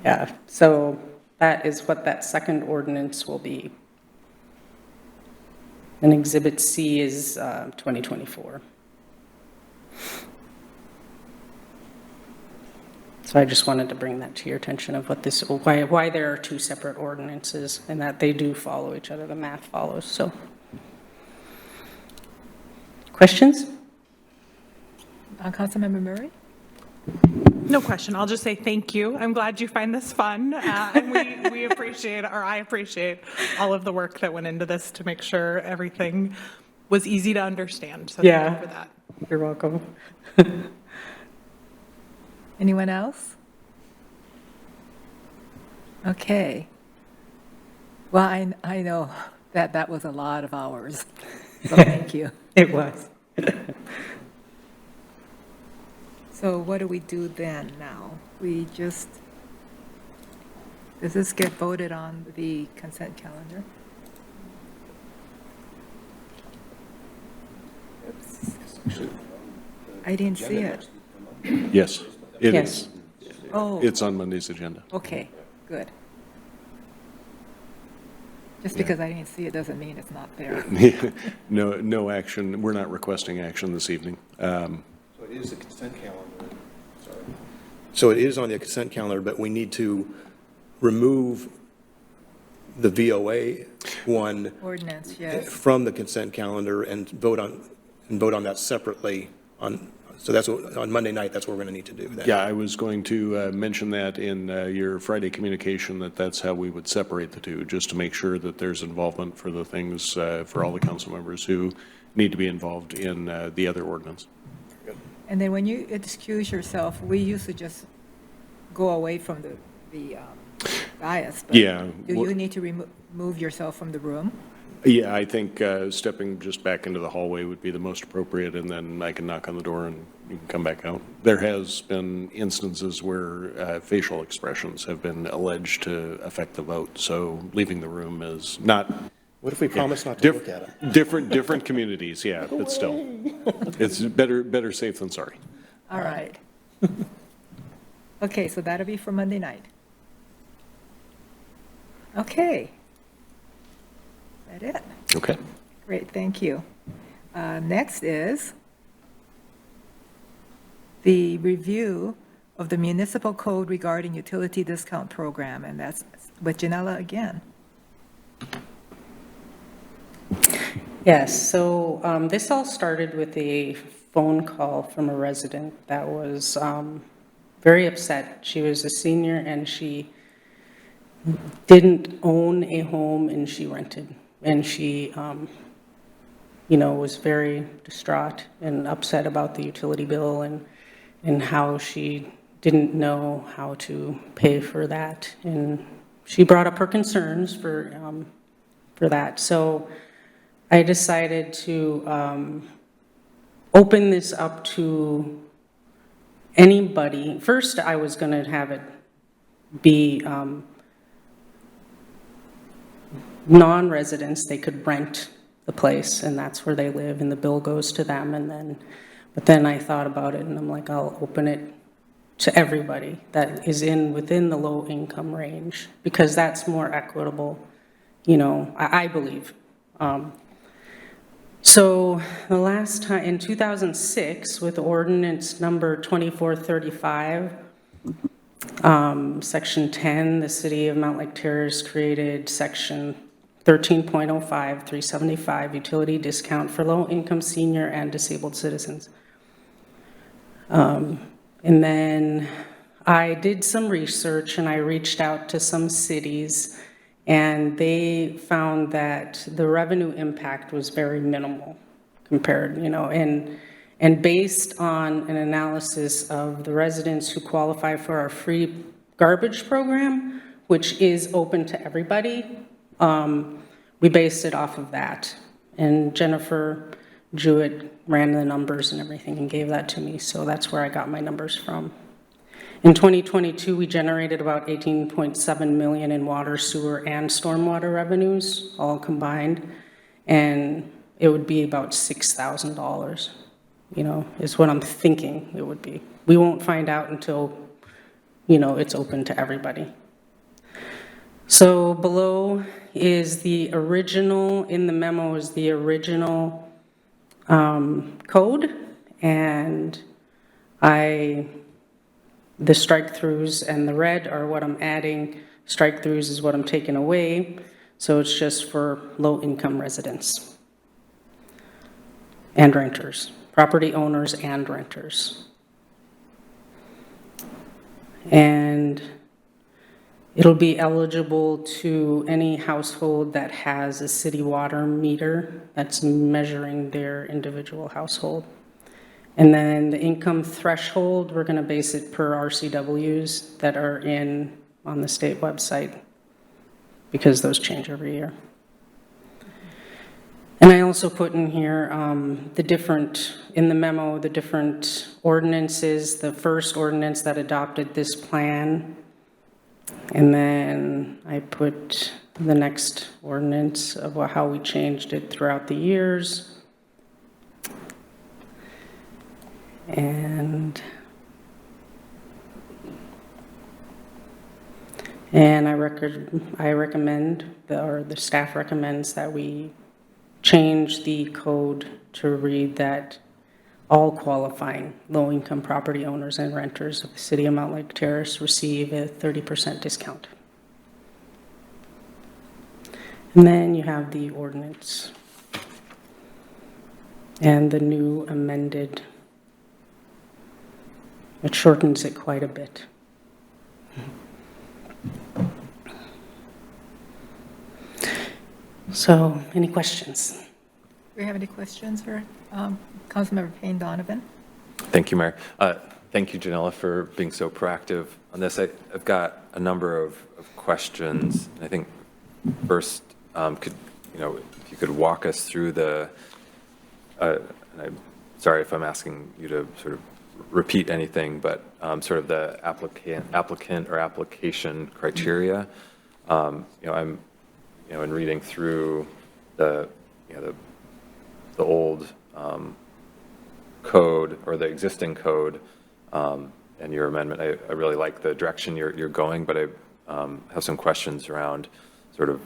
Yeah, so that is what that second ordinance will be. And Exhibit C is 2024. So I just wanted to bring that to your attention of what this, why there are two separate ordinances and that they do follow each other, the math follows, so. Questions?
Councilmember Murray?
No question. I'll just say thank you. I'm glad you find this fun. And we appreciate, or I appreciate, all of the work that went into this to make sure everything was easy to understand. So thank you for that.
You're welcome.
Anyone else? Okay. Well, I know that was a lot of hours, so thank you.
It was.
So what do we do then now? We just, does this get voted on the consent calendar? Oops. I didn't see it.
Yes, it
Yes.
is.
Oh,
It's on Monday's agenda.
okay, good. Just because I didn't see it doesn't mean it's not there.
No action. We're not requesting action this evening.
So it is the consent calendar. Sorry. So it is on the consent calendar, but we need to remove the VOA one
Ordinance, yes.
from the consent calendar and vote on that separately on, so that's what, on Monday night, that's what we're going to need to do. That.
Yeah, I was going to mention that in your Friday communication, that's how we would separate the two, just to make sure that there's involvement for the things, for all the council members who need to be involved in the other ordinance.
And then when you excuse yourself, we used to just go away from the dais. But
Yeah.
do you need to remove yourself from the room?
Yeah, I think stepping just back into the hallway would be the most appropriate, and then I can knock on the door and you can come back out. There has been instances where facial expressions have been alleged to affect the vote, so leaving the room is not.
What if we promise not to look at it?
Different communities, yeah, but still. It's better safe than sorry.
All right. Okay, so that'll be for Monday night. Okay. Is that it?
Okay.
Great, thank you. Next is the review of the municipal code regarding utility discount program, and that's with Janella again.
Yes, so this all started with a phone call from a resident that was very upset. She was a senior and she didn't own a home and she rented. And she, was very distraught and upset about the utility bill and how she didn't know how to pay for that. And she brought up her concerns for that. So I decided to open this up to anybody. First, I was going to have it be non-residents. They could rent the place, and that's where they live, and the bill goes to them. But then I thought about it, and I'm like, I'll open it to everybody that is within the low income range, because that's more equitable, I believe. So the last time, in 2006, with ordinance number 2435, section 10, the city of Mountlake Terrace created section 13.05, 375, utility discount for low-income senior and disabled citizens. And then I did some research and I reached out to some cities, and they found that the revenue impact was very minimal compared, and based on an analysis of the residents who qualify for our free garbage program, which is open to everybody, we based it off of that. And Jennifer Jewett ran the numbers and everything and gave that to me, so that's where I got my numbers from. In 2022, we generated about 18.7 million in water, sewer, and stormwater revenues, all combined, and it would be about $6,000, is what I'm thinking it would be. We won't find out until, it's open to everybody. So below is the original, in the memo is the original code, and the strike-throughs and the red are what I'm adding. Strike-throughs is what I'm taking away, so it's just for low-income residents and renters, property owners and renters. And it'll be eligible to any household that has a city water meter that's measuring their individual household. And then the income threshold, we're going to base it per RCWs that are on the state website, because those change every year. And I also put in here in the memo, the different ordinances, the first ordinance that adopted this plan. And then I put the next ordinance of how we changed it throughout the years. And I recommend, or the staff recommends, that we change the code to read that all qualifying low-income property owners and renters of the city of Mountlake Terrace receive a 30% discount. And then you have the ordinance and the new amended. It shortens it quite a bit. So, any questions?
Do we have any questions for Councilmember Payne Donovan?
Thank you, Mayor. Thank you, Janella, for being so proactive on this. I've got a number of questions. I think first, if you could walk us through and I'm sorry if I'm asking you to sort of repeat anything, but sort of the applicant or application criteria. I'm, in reading through the old code or the existing code and your amendment, I really like the direction you're going, but I have some questions around sort of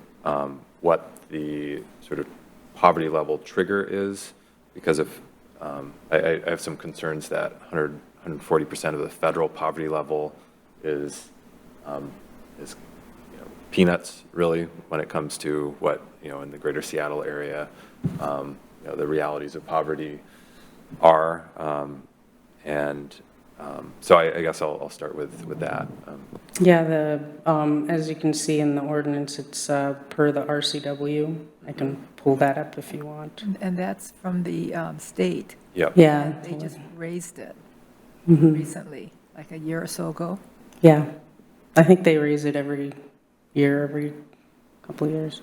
what the sort of poverty level trigger is, because of I have some concerns that 140% of the federal poverty level is peanuts, really, when it comes to what, in the greater Seattle area, the realities of poverty are. So I guess I'll start with that.
Yeah, as you can see in the ordinance, it's per the RCW. I can pull that up if you want.
And that's from the state.
Yep.
Yeah.
They just raised it recently, like a year or so ago.
Yeah. I think they raise it every year, every couple of years.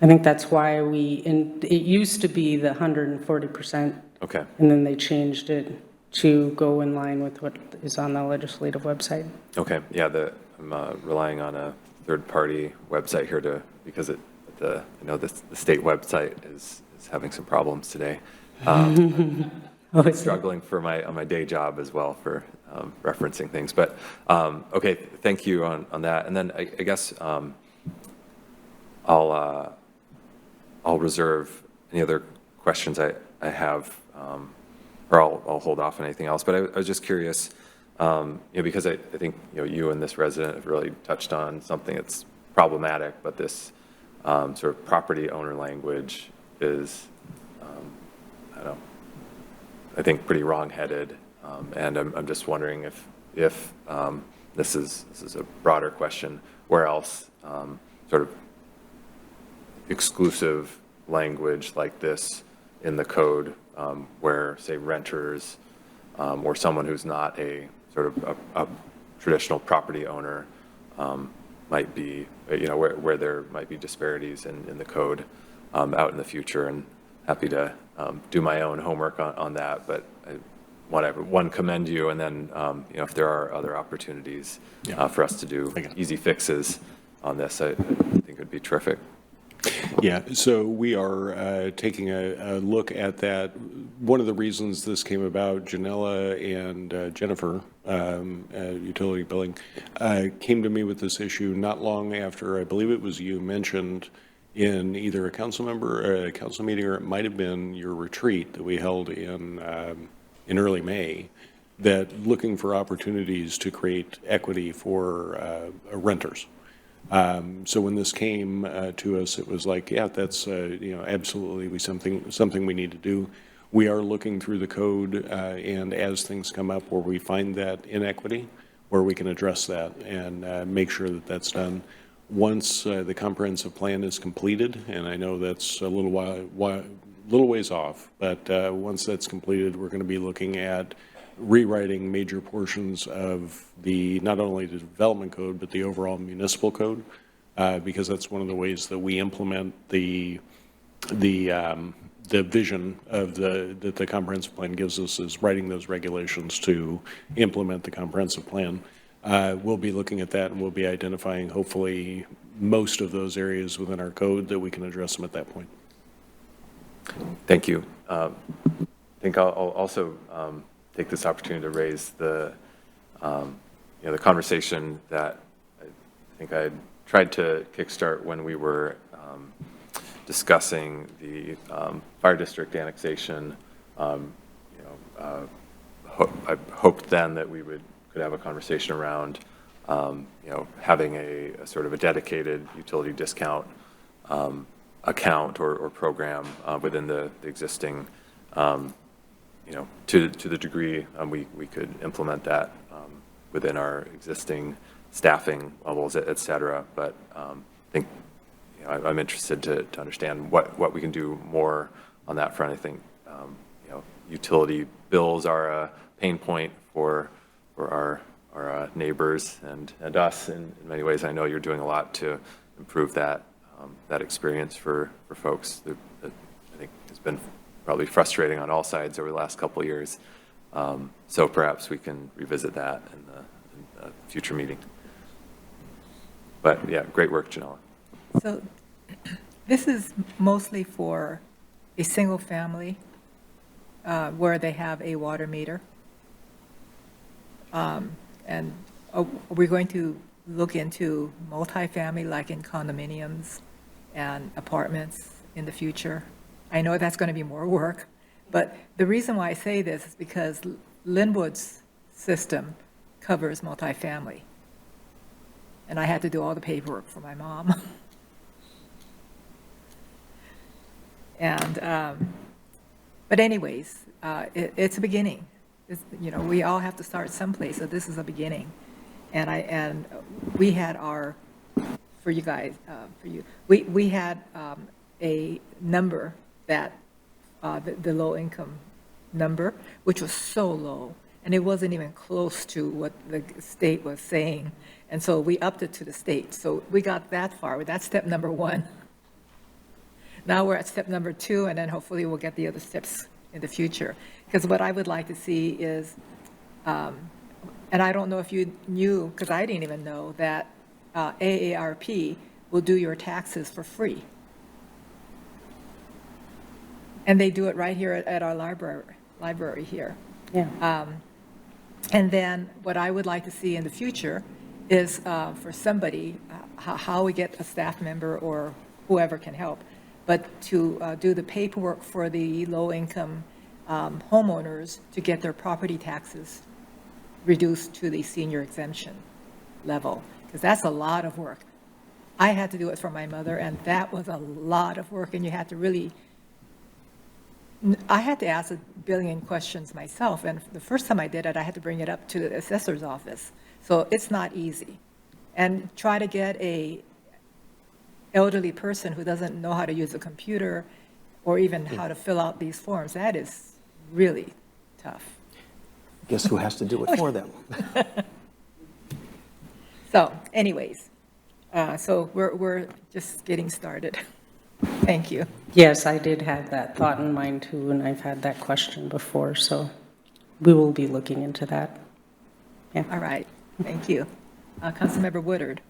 I think that's why it used to be the 140%.
Okay.
And then they changed it to go in line with what is on the legislative website.
Okay. Yeah. I'm relying on a third-party website here because the state website is having some problems today. Struggling on my day job as well for referencing things. But okay, thank you on that. And then I guess I'll reserve any other questions I have, or I'll hold off on anything else. But I was just curious, because I think you and this resident have really touched on something that's problematic, but this sort of property owner language is, I think pretty wrong-headed, and I'm just wondering if this is a broader question, where else sort of exclusive language like this in the code, where, say, renters or someone who's not a sort of a traditional property owner might be, where there might be disparities in the code out in the future, and happy to do my own homework on that. But I want to commend you, and then, if there are other opportunities for us to do easy fixes on this, I think it would be terrific.
Yeah, so we are taking a look at that. One of the reasons this came about, Janella and Jennifer, utility billing, came to me with this issue not long after, I believe it was you mentioned in either a council member or a council meeting, or it might have been your retreat that we held in early May, that looking for opportunities to create equity for renters. So when this came to us, it was like, yeah, that's absolutely something we need to do. We are looking through the code, and as things come up where we find that inequity, where we can address that and make sure that that's done. Once the comprehensive plan is completed, and I know that's a little ways off, but once that's completed, we're going to be looking at rewriting major portions of not only the development code, but the overall municipal code, because that's one of the ways that we implement the vision of that the comprehensive plan gives us, is writing those regulations to implement the comprehensive plan. We'll be looking at that, and we'll be identifying hopefully most of those areas within our code that we can address them at that point.
Thank you. I think I'll also take this opportunity to raise the conversation that I think I tried to kickstart when we were discussing the fire district annexation. I hoped then that we could have a conversation around having a sort of a dedicated utility discount account or program within the existing, to the degree we could implement that within our existing staffing levels, et cetera. But I think I'm interested to understand what we can do more on that front. I think utility bills are a pain point for our neighbors and us in many ways. I know you're doing a lot to improve that experience for folks that I think has been probably frustrating on all sides over the last couple of years. So perhaps we can revisit that in a future meeting. But yeah, great work, Janella.
So this is mostly for a single family where they have a water meter. And we're going to look into multifamily, like in condominiums and apartments in the future. I know that's going to be more work, but the reason why I say this is because Linwood's system covers multifamily. And I had to do all the paperwork for my mom. And, but anyways, it's a beginning. We all have to start someplace, so this is a beginning. And we had for you guys, we had a number that, the low income number, which was so low, and it wasn't even close to what the state was saying. And so we upped it to the state. So we got that far. That's step number 1. Now we're at step number 2, and then hopefully we'll get the other steps in the future. Because what I would like to see is, and I don't know if you knew, because I didn't even know, that AARP will do your taxes for free. And they do it right here at our library here.
Yeah.
And then what I would like to see in the future is for somebody, how we get a staff member or whoever can help, but to do the paperwork for the low-income homeowners to get their property taxes reduced to the senior exemption level, because that's a lot of work. I had to do it for my mother, and that was a lot of work, and you had to really, I had to ask a billion questions myself, and the first time I did it, I had to bring it up to the assessor's office. So it's not easy. And try to get a elderly person who doesn't know how to use a computer or even how to fill out these forms, that is really tough.
Guess who has to do it for them?
So anyways, So we're just getting started. Thank you.
Yes, I did have that thought in mind too, and I've had that question before, so we will be looking into that. Yeah.
All right, thank you. Councilmember Woodard.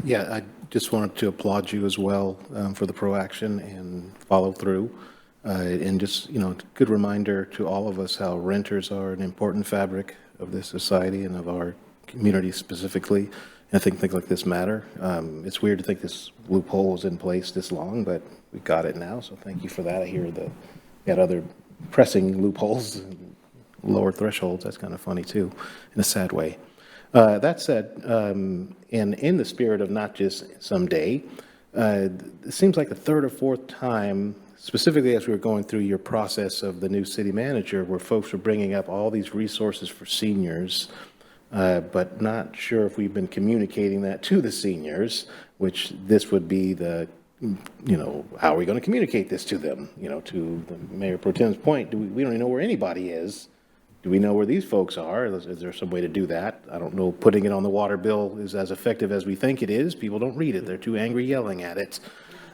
Yeah, I just wanted to applaud you as well for the proaction and follow through. And just, good reminder to all of us how renters are an important fabric of this society and of our community specifically. And I think things like this matter. It's weird to think this loophole was in place this long, but we got it now, so thank you for that. I hear we got other pressing loopholes and lower thresholds. That's kind of funny too, in a sad way. That said, and in the spirit of not just someday, it seems like the third or fourth time, specifically as we were going through your process of the new city manager, where folks were bringing up all these resources for seniors, but not sure if we've been communicating that to the seniors, which this would be the, how are we going to communicate this to them? To the Mayor Pro Tem's point, we don't even know where anybody is. Do we know where these folks are? Is there some way to do that? I don't know. Putting it on the water bill is as effective as we think it is. People don't read it. They're too angry yelling at it.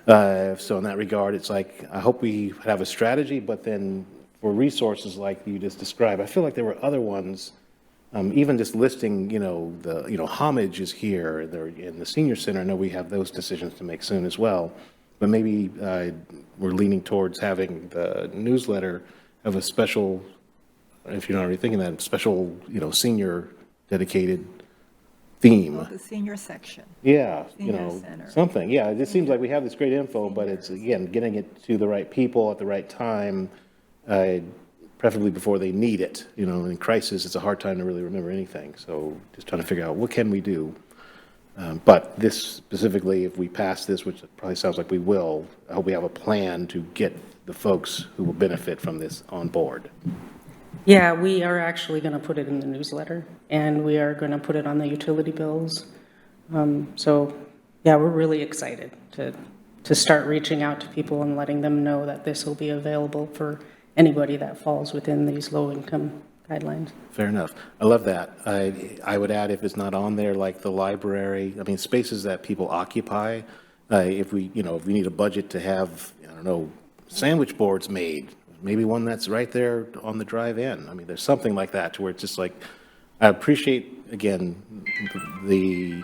So in that regard, it's like, I hope we have a strategy, but then for resources like you just described, I feel like there were other ones, even just listing, homage is here, in the senior center. I know we have those decisions to make soon as well, but maybe we're leaning towards having the newsletter have a special, if you're not already thinking that, special, senior dedicated theme.
The senior section.
Yeah,
Senior center.
something. Yeah, it just seems like we have this great info, but it's, again, getting it to the right people at the right time, preferably before they need it. In crisis, it's a hard time to really remember anything. So just trying to figure out what can we do. But this specifically, if we pass this, which it probably sounds like we will, I hope we have a plan to get the folks who will benefit from this on board.
Yeah, we are actually going to put it in the newsletter, and we are going to put it on the utility bills. So, yeah, we're really excited to start reaching out to people and letting them know that this will be available for anybody that falls within these low-income guidelines.
Fair enough. I love that. I would add, if it's not on there, like the library, spaces that people occupy, if we need a budget to have, sandwich boards made, maybe one that's right there on the drive in. There's something like that to where it's just like, I appreciate, again, the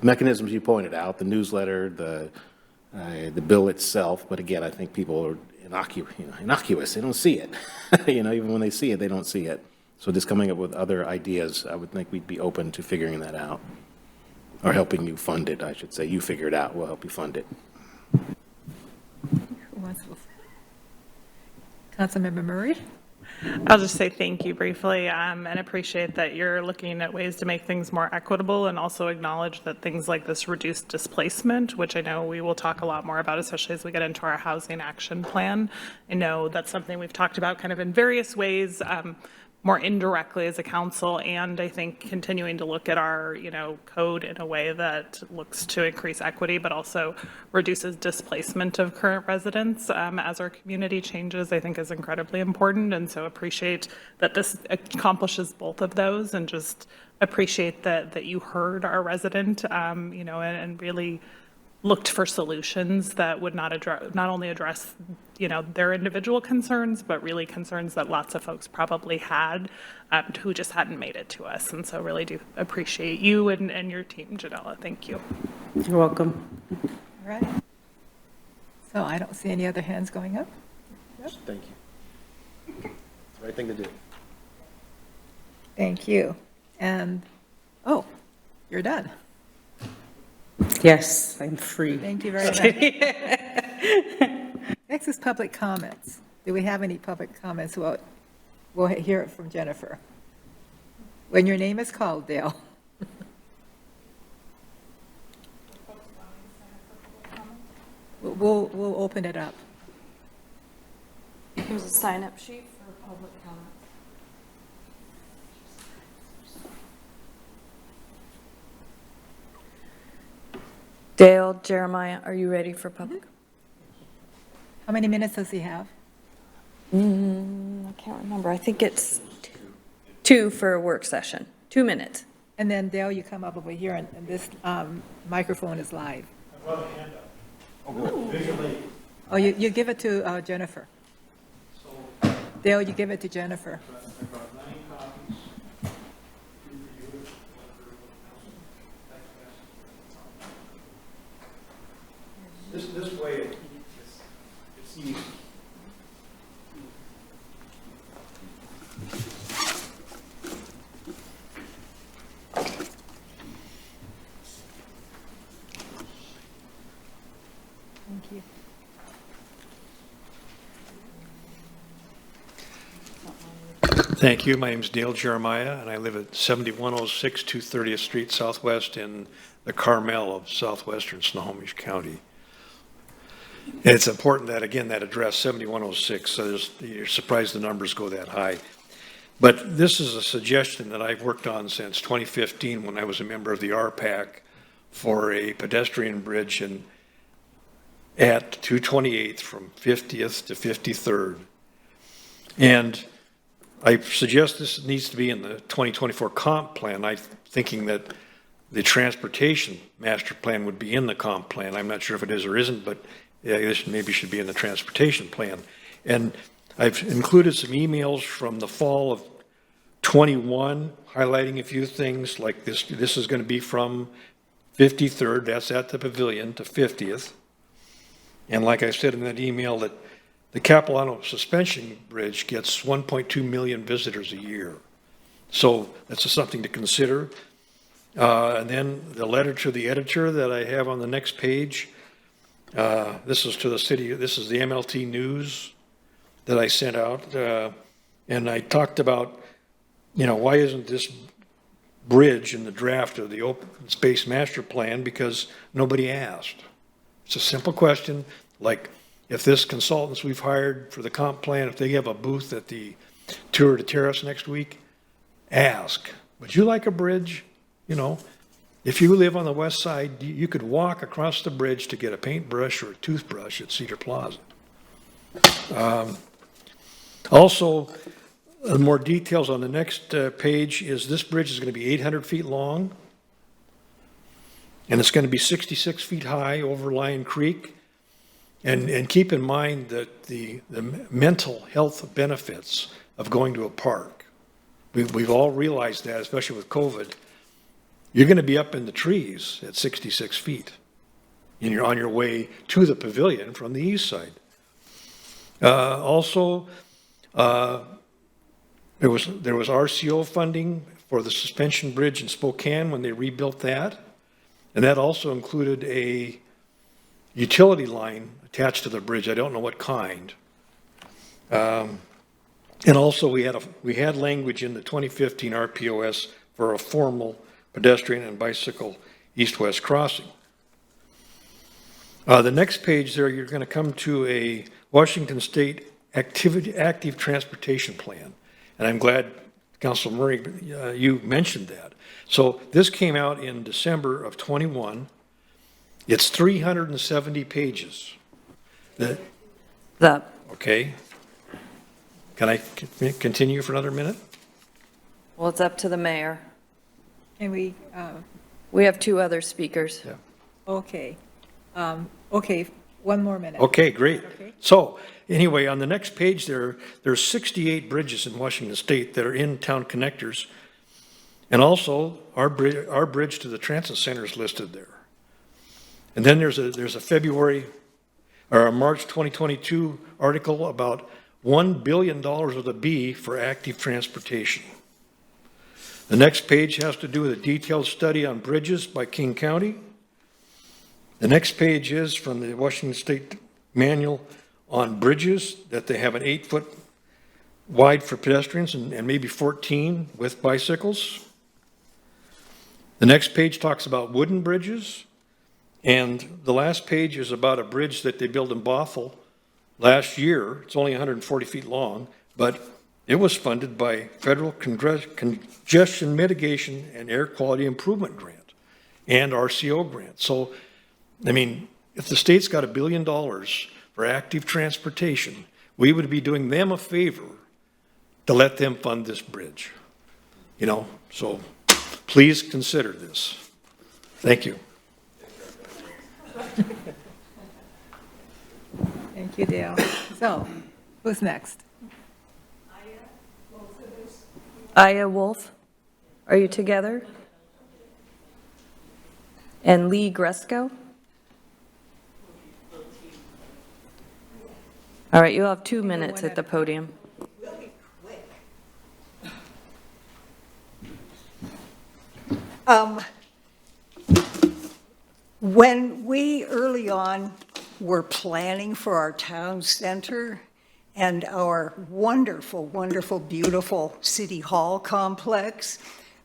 mechanisms you pointed out, the newsletter, the bill itself, but again, I think people are innocuous. They don't see it. Even when they see it, they don't see it. So just coming up with other ideas, I would think we'd be open to figuring that out. Or helping you fund it, I should say. You figure it out, we'll help you fund it.
Who wants to? Councilmember Murray?
I'll just say thank you briefly and appreciate that you're looking at ways to make things more equitable, and also acknowledge that things like this reduced displacement, which I know we will talk a lot more about, especially as we get into our housing action plan. I know that's something we've talked about kind of in various ways, more indirectly as a council, and I think continuing to look at our, code in a way that looks to increase equity, but also reduces displacement of current residents as our community changes, I think is incredibly important. And so appreciate that this accomplishes both of those, and just appreciate that you heard our resident, and really looked for solutions that would not only address, their individual concerns, but really concerns that lots of folks probably had who just hadn't made it to us. And so really do appreciate you and your team, Janella. Thank you.
You're welcome.
All right. So I don't see any other hands going up.
Thank you. It's the right thing to do.
Thank you. And, you're done.
Yes, I'm free.
Thank you very much. Next is public comments. Do we have any public comments? Well, we'll hear it from Jennifer. When your name is called, Dale. We'll open it up.
Here's a sign-up sheet for public comment. Dale, Jeremiah, are you ready for public?
How many minutes does he have?
I can't remember. I think it's two for a work session. 2 minutes.
And then Dale, you come up over here, and this microphone is live. Oh, you give it to Jennifer. Dale, you give it to Jennifer.
This way, it's easy.
Thank you.
Thank you. My name's Dale Jeremiah, and I live at 7106 230th Street Southwest in the Carmel of southwestern Snohomish County. And it's important that, again, that address 7106, so you're surprised the numbers go that high. But this is a suggestion that I've worked on since 2015 when I was a member of the ARPA for a pedestrian bridge at 228th from 50th to 53rd. And I suggest this needs to be in the 2024 comp plan. I'm thinking that the transportation master plan would be in the comp plan. I'm not sure if it is or isn't, but yeah, this maybe should be in the transportation plan. And I've included some emails from the fall of 21, highlighting a few things like this. This is going to be from 53rd, that's at the pavilion, to 50th. And like I said in that email, that the Capilano Suspension Bridge gets 1.2 million visitors a year. So that's just something to consider. And then the letter to the editor that I have on the next page, this is to the city, this is the MLT News that I sent out. And I talked about, why isn't this bridge in the draft of the Open Space Master Plan? Because nobody asked. It's a simple question, like, if this consultants we've hired for the comp plan, if they have a booth at the tour to Terrace next week, ask, would you like a bridge? If you live on the west side, you could walk across the bridge to get a paintbrush or a toothbrush at Cedar Plaza. Also, more details on the next page is this bridge is going to be 800 feet long, and it's going to be 66 feet high over Lion Creek. And keep in mind that the mental health benefits of going to a park. We've all realized that, especially with COVID. You're going to be up in the trees at 66 feet. And you're on your way to the pavilion from the east side. Also, there was RCO funding for the suspension bridge in Spokane when they rebuilt that. And that also included a utility line attached to the bridge. I don't know what kind. And also we had language in the 2015 RPOS for a formal pedestrian and bicycle east-west crossing. The next page there, you're going to come to a Washington State active transportation plan. And I'm glad, Councilor Murray, you mentioned that. So this came out in December of 21. It's 370 pages. Okay. Can I continue for another minute?
Well, it's up to the mayor.
Can we,
We have two other speakers.
Yeah.
okay. Okay, one more minute.
Okay, great.
Okay.
So anyway, on the next page there's 68 bridges in Washington State that are in town connectors. And also our bridge to the transit center is listed there. And then there's a February or a March 2022 article about $1 billion with a B for active transportation. The next page has to do with a detailed study on bridges by King County. The next page is from the Washington State Manual on bridges, that they have an 8-foot wide for pedestrians and maybe 14 with bicycles. The next page talks about wooden bridges. And the last page is about a bridge that they built in Bothell last year. It's only 140 feet long, but it was funded by Federal Congestion Mitigation and Air Quality Improvement Grant and RCO grant. So, I mean, if the state's got $1 billion for active transportation, we would be doing them a favor to let them fund this bridge. So Please consider this. Thank you.
Thank you, Dale. So, who's next?
Aya Wolf, are you together? And Lee Gresco? All right, you'll have 2 minutes at the podium.
When we early on were planning for our town center and our wonderful, wonderful, beautiful city hall complex,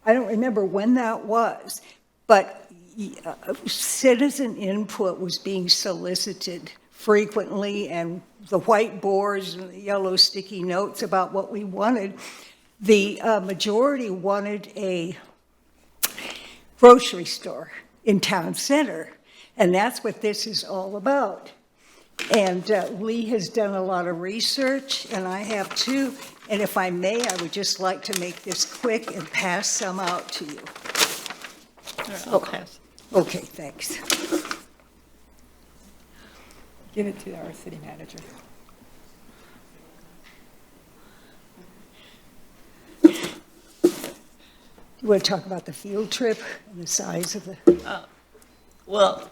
I don't remember when that was, but citizen input was being solicited frequently, and the whiteboards and the yellow sticky notes about what we wanted. The majority wanted a grocery store in town center, and that's what this is all about. And Lee has done a lot of research, and I have too, and if I may, I would just like to make this quick and pass some out to you.
I'll pass.
Okay, thanks.
Give it to our city manager.
You want to talk about the field trip and the size of the...
Well,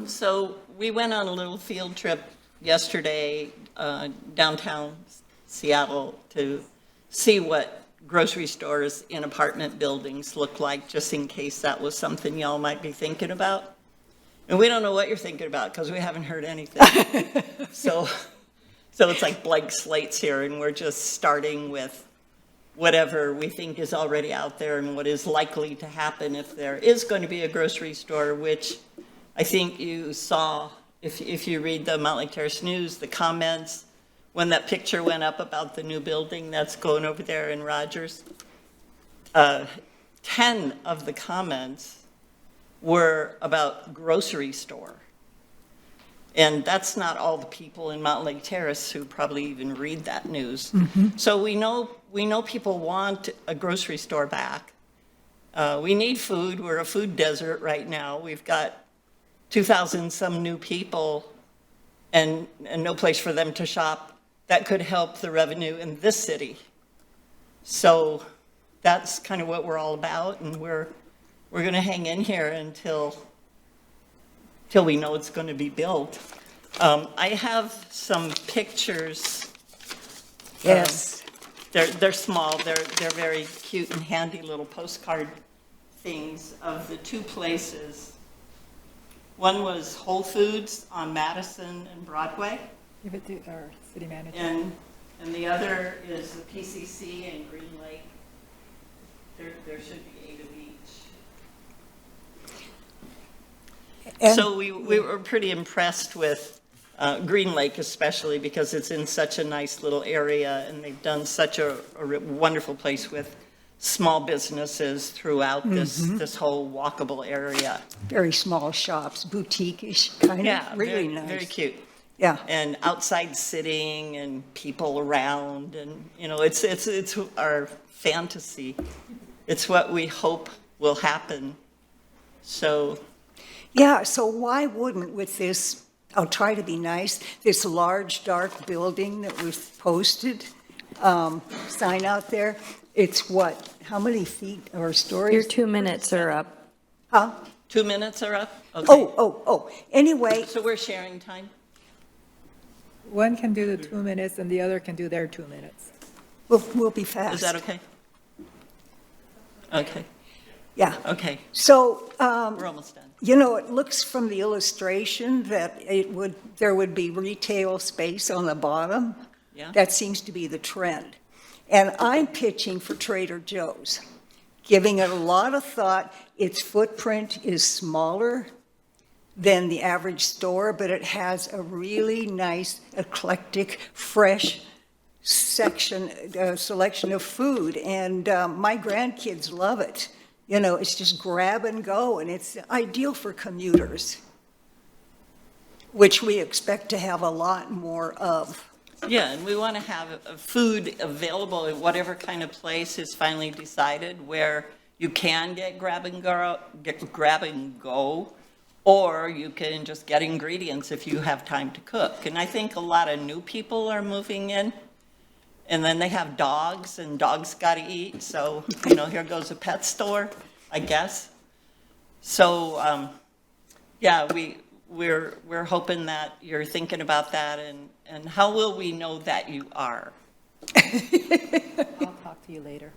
so we went on a little field trip yesterday downtown Seattle to see what grocery stores in apartment buildings look like, just in case that was something y'all might be thinking about. And we don't know what you're thinking about because we haven't heard anything. So it's like blank slates here, and we're just starting with whatever we think is already out there and what is likely to happen if there is going to be a grocery store, which I think you saw, if you read the Mountlake Terrace News, the comments, when that picture went up about the new building that's going over there in Rogers, 10 of the comments were about grocery store. And that's not all the people in Mountlake Terrace who probably even read that news. Mm-hmm. So we know people want a grocery store back. We need food. We're a food desert right now. We've got 2,000 some new people and no place for them to shop. That could help the revenue in this city. So that's kind of what we're all about, and we're going to hang in here until we know it's going to be built. I have some pictures.
Yes.
They're small. They're very cute and handy little postcard things of the two places. One was Whole Foods on Madison and Broadway.
Give it to our city manager.
And the other is the PCC and Green Lake. There should be 8 of each.
And
So we were pretty impressed with Green Lake, especially because it's in such a nice little area, and they've done such a wonderful place with small businesses throughout this whole walkable area.
very small shops, boutique-ish, kind of,
Yeah,
really
very,
nice.
very cute.
Yeah.
And outside sitting and people around, and it's our fantasy. It's what we hope will happen. So
Yeah, so why wouldn't with this, I'll try to be nice, this large, dark building that was posted, sign out there, it's what, how many feet or stories?
Your 2 minutes are up.
Huh?
2 minutes are up? Okay.
Oh, anyway,
So we're sharing time?
One can do the 2 minutes and the other can do their 2 minutes.
we'll be fast.
Is that okay? Okay,
Yeah.
okay.
So,
We're almost done.
you know, it looks from the illustration that there would be retail space on the bottom.
Yeah.
That seems to be the trend. And I'm pitching for Trader Joe's, giving it a lot of thought. Its footprint is smaller than the average store, but it has a really nice, eclectic, fresh selection of food. And my grandkids love it. You know, it's just grab and go, and it's ideal for commuters, which we expect to have a lot more of.
Yeah, and we want to have food available in whatever kind of place is finally decided, where You can get grab and go, or you can just get ingredients if you have time to cook. And I think a lot of new people are moving in, and then they have dogs, and dogs got to eat. So, here goes a pet store, I guess. So, yeah, we're hoping that you're thinking about that, and how will we know that you are?
I'll talk to you later.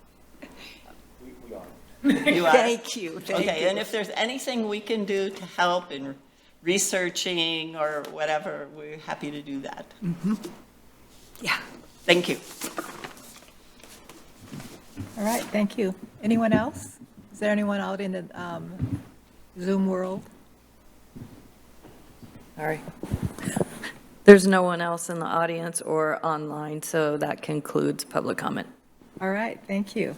You are?
Thank you.
Okay, and if there's anything we can do to help in researching or whatever, we're happy to do that.
Yeah.
Thank you.
All right, thank you. Anyone else? Is there anyone out in the Zoom world? Sorry.
There's no one else in the audience or online, so that concludes public comment.
All right, thank you.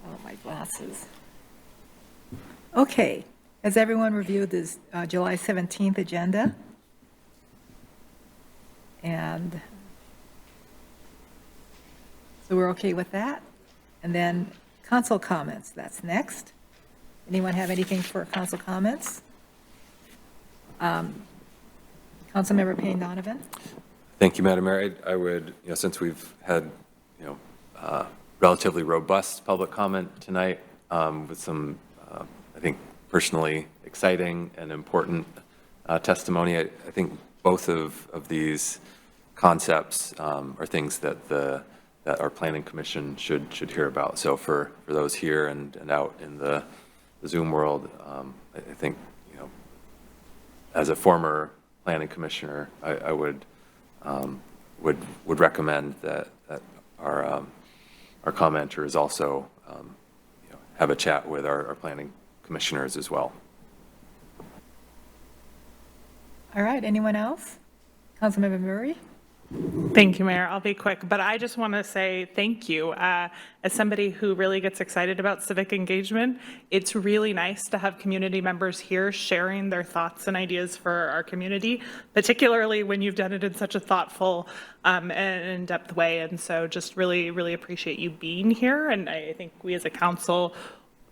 Oh, my glasses. Okay, has everyone reviewed this July 17th agenda? And so we're okay with that? And then council comments, that's next. Anyone have anything for council comments? Councilmember Payne Donovan?
Thank you, Madam Mayor. I would, since we've had, relatively robust public comment tonight with some, I think, personally exciting and important testimony, I think both of these concepts are things that our planning commission should hear about. So for those here and out in the Zoom world, I think, as a former planning commissioner, I would recommend that our commenters also have a chat with our planning commissioners as well.
All right, anyone else? Councilmember Murray?
Thank you, Mayor. I'll be quick, but I just want to say thank you. As somebody who really gets excited about civic engagement, it's really nice to have community members here sharing their thoughts and ideas for our community, particularly when you've done it in such a thoughtful and in-depth way. And so just really, really appreciate you being here. And I think we as a council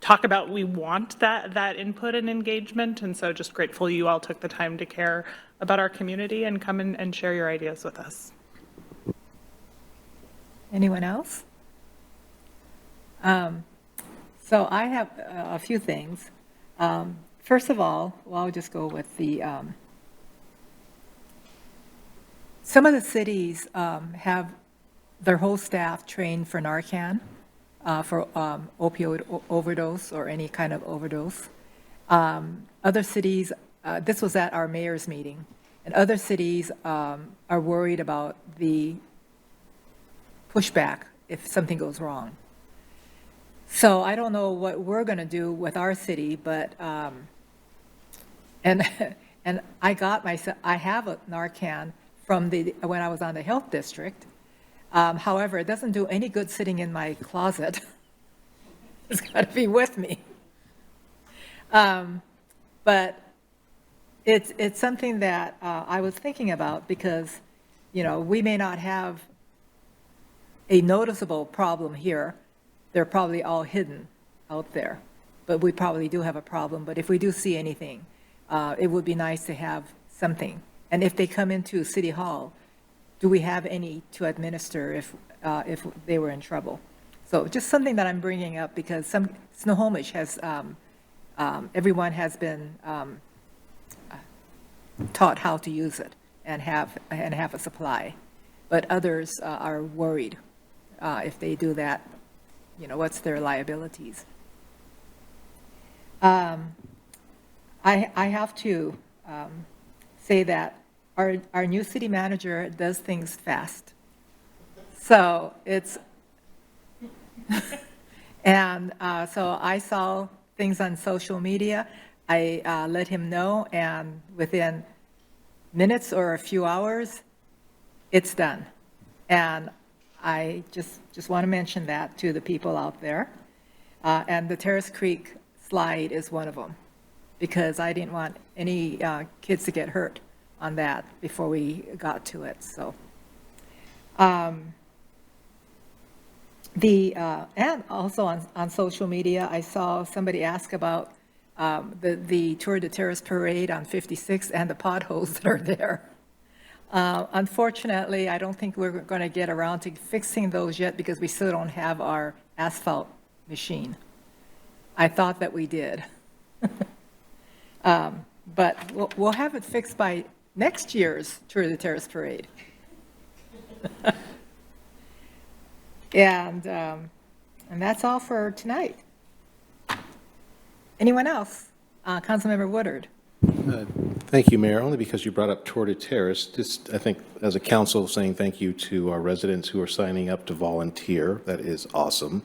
talk about we want that input and engagement. And so just grateful you all took the time to care about our community and come in and share your ideas with us.
Anyone else? So I have a few things. First of all, I'll just go with the, some of the cities have their whole staff trained for Narcan, for opioid overdose or any kind of overdose. Other cities, this was at our mayor's meeting, and other cities are worried about the pushback if something goes wrong. So I don't know what we're going to do with our city, but, and I have a Narcan from when I was on the health district. However, it doesn't do any good sitting in my closet. It's got to be with me. But it's something that I was thinking about because, we may not have a noticeable problem here. They're probably all hidden out there, but we probably do have a problem. But if we do see anything, it would be nice to have something. And if they come into City Hall, do we have any to administer if they were in trouble? So just something that I'm bringing up because Snohomish has, everyone has been taught how to use it and have a supply, but others are worried if they do that, what's their liabilities? I have to say that our new city manager does things fast. So it's, and so I saw things on social media. I let him know, and within minutes or a few hours, it's done. And I just want to mention that to the people out there. And the Terrace Creek slide is one of them, because I didn't want any kids to get hurt on that before we got to it. So And also on social media, I saw somebody ask about the Tour de Terrace parade on 56 and the potholes that are there. Unfortunately, I don't think we're going to get around to fixing those yet because we still don't have our asphalt machine. I thought that we did. But we'll have it fixed by next year's Tour de Terrace parade. And that's all for tonight. Anyone else? Councilmember Woodard.
Thank you, Mayor. Only because you brought up Tour de Terrace, just, I think, as a council, saying thank you to our residents who are signing up to volunteer. That is awesome.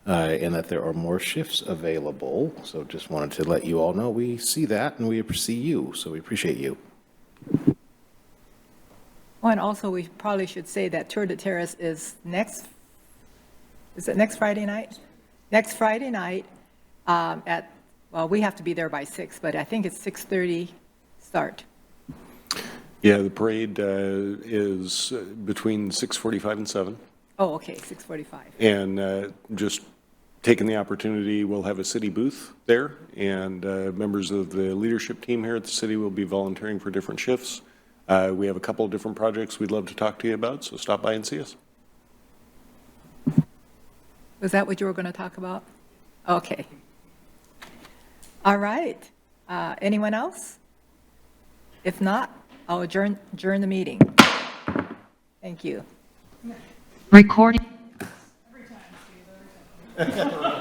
And that there are more shifts available. So just wanted to let you all know we see that and we see you. So we appreciate you.
Oh, and also, we probably should say that Tour de Terrace is next Friday night? Next Friday night well, we have to be there by 6, but I think it's 6:30 start.
Yeah, the parade is between 6:45 and 7.
Oh, okay, 6:45.
And just taking the opportunity, we'll have a city booth there, and members of the leadership team here at the city will be volunteering for different shifts. We have a couple of different projects we'd love to talk to you about, so stop by and see us.
Was that what you were going to talk about? Okay. All right. Anyone else? If not, I'll adjourn the meeting. Thank you.
Recording.
Every time, Steve, every time.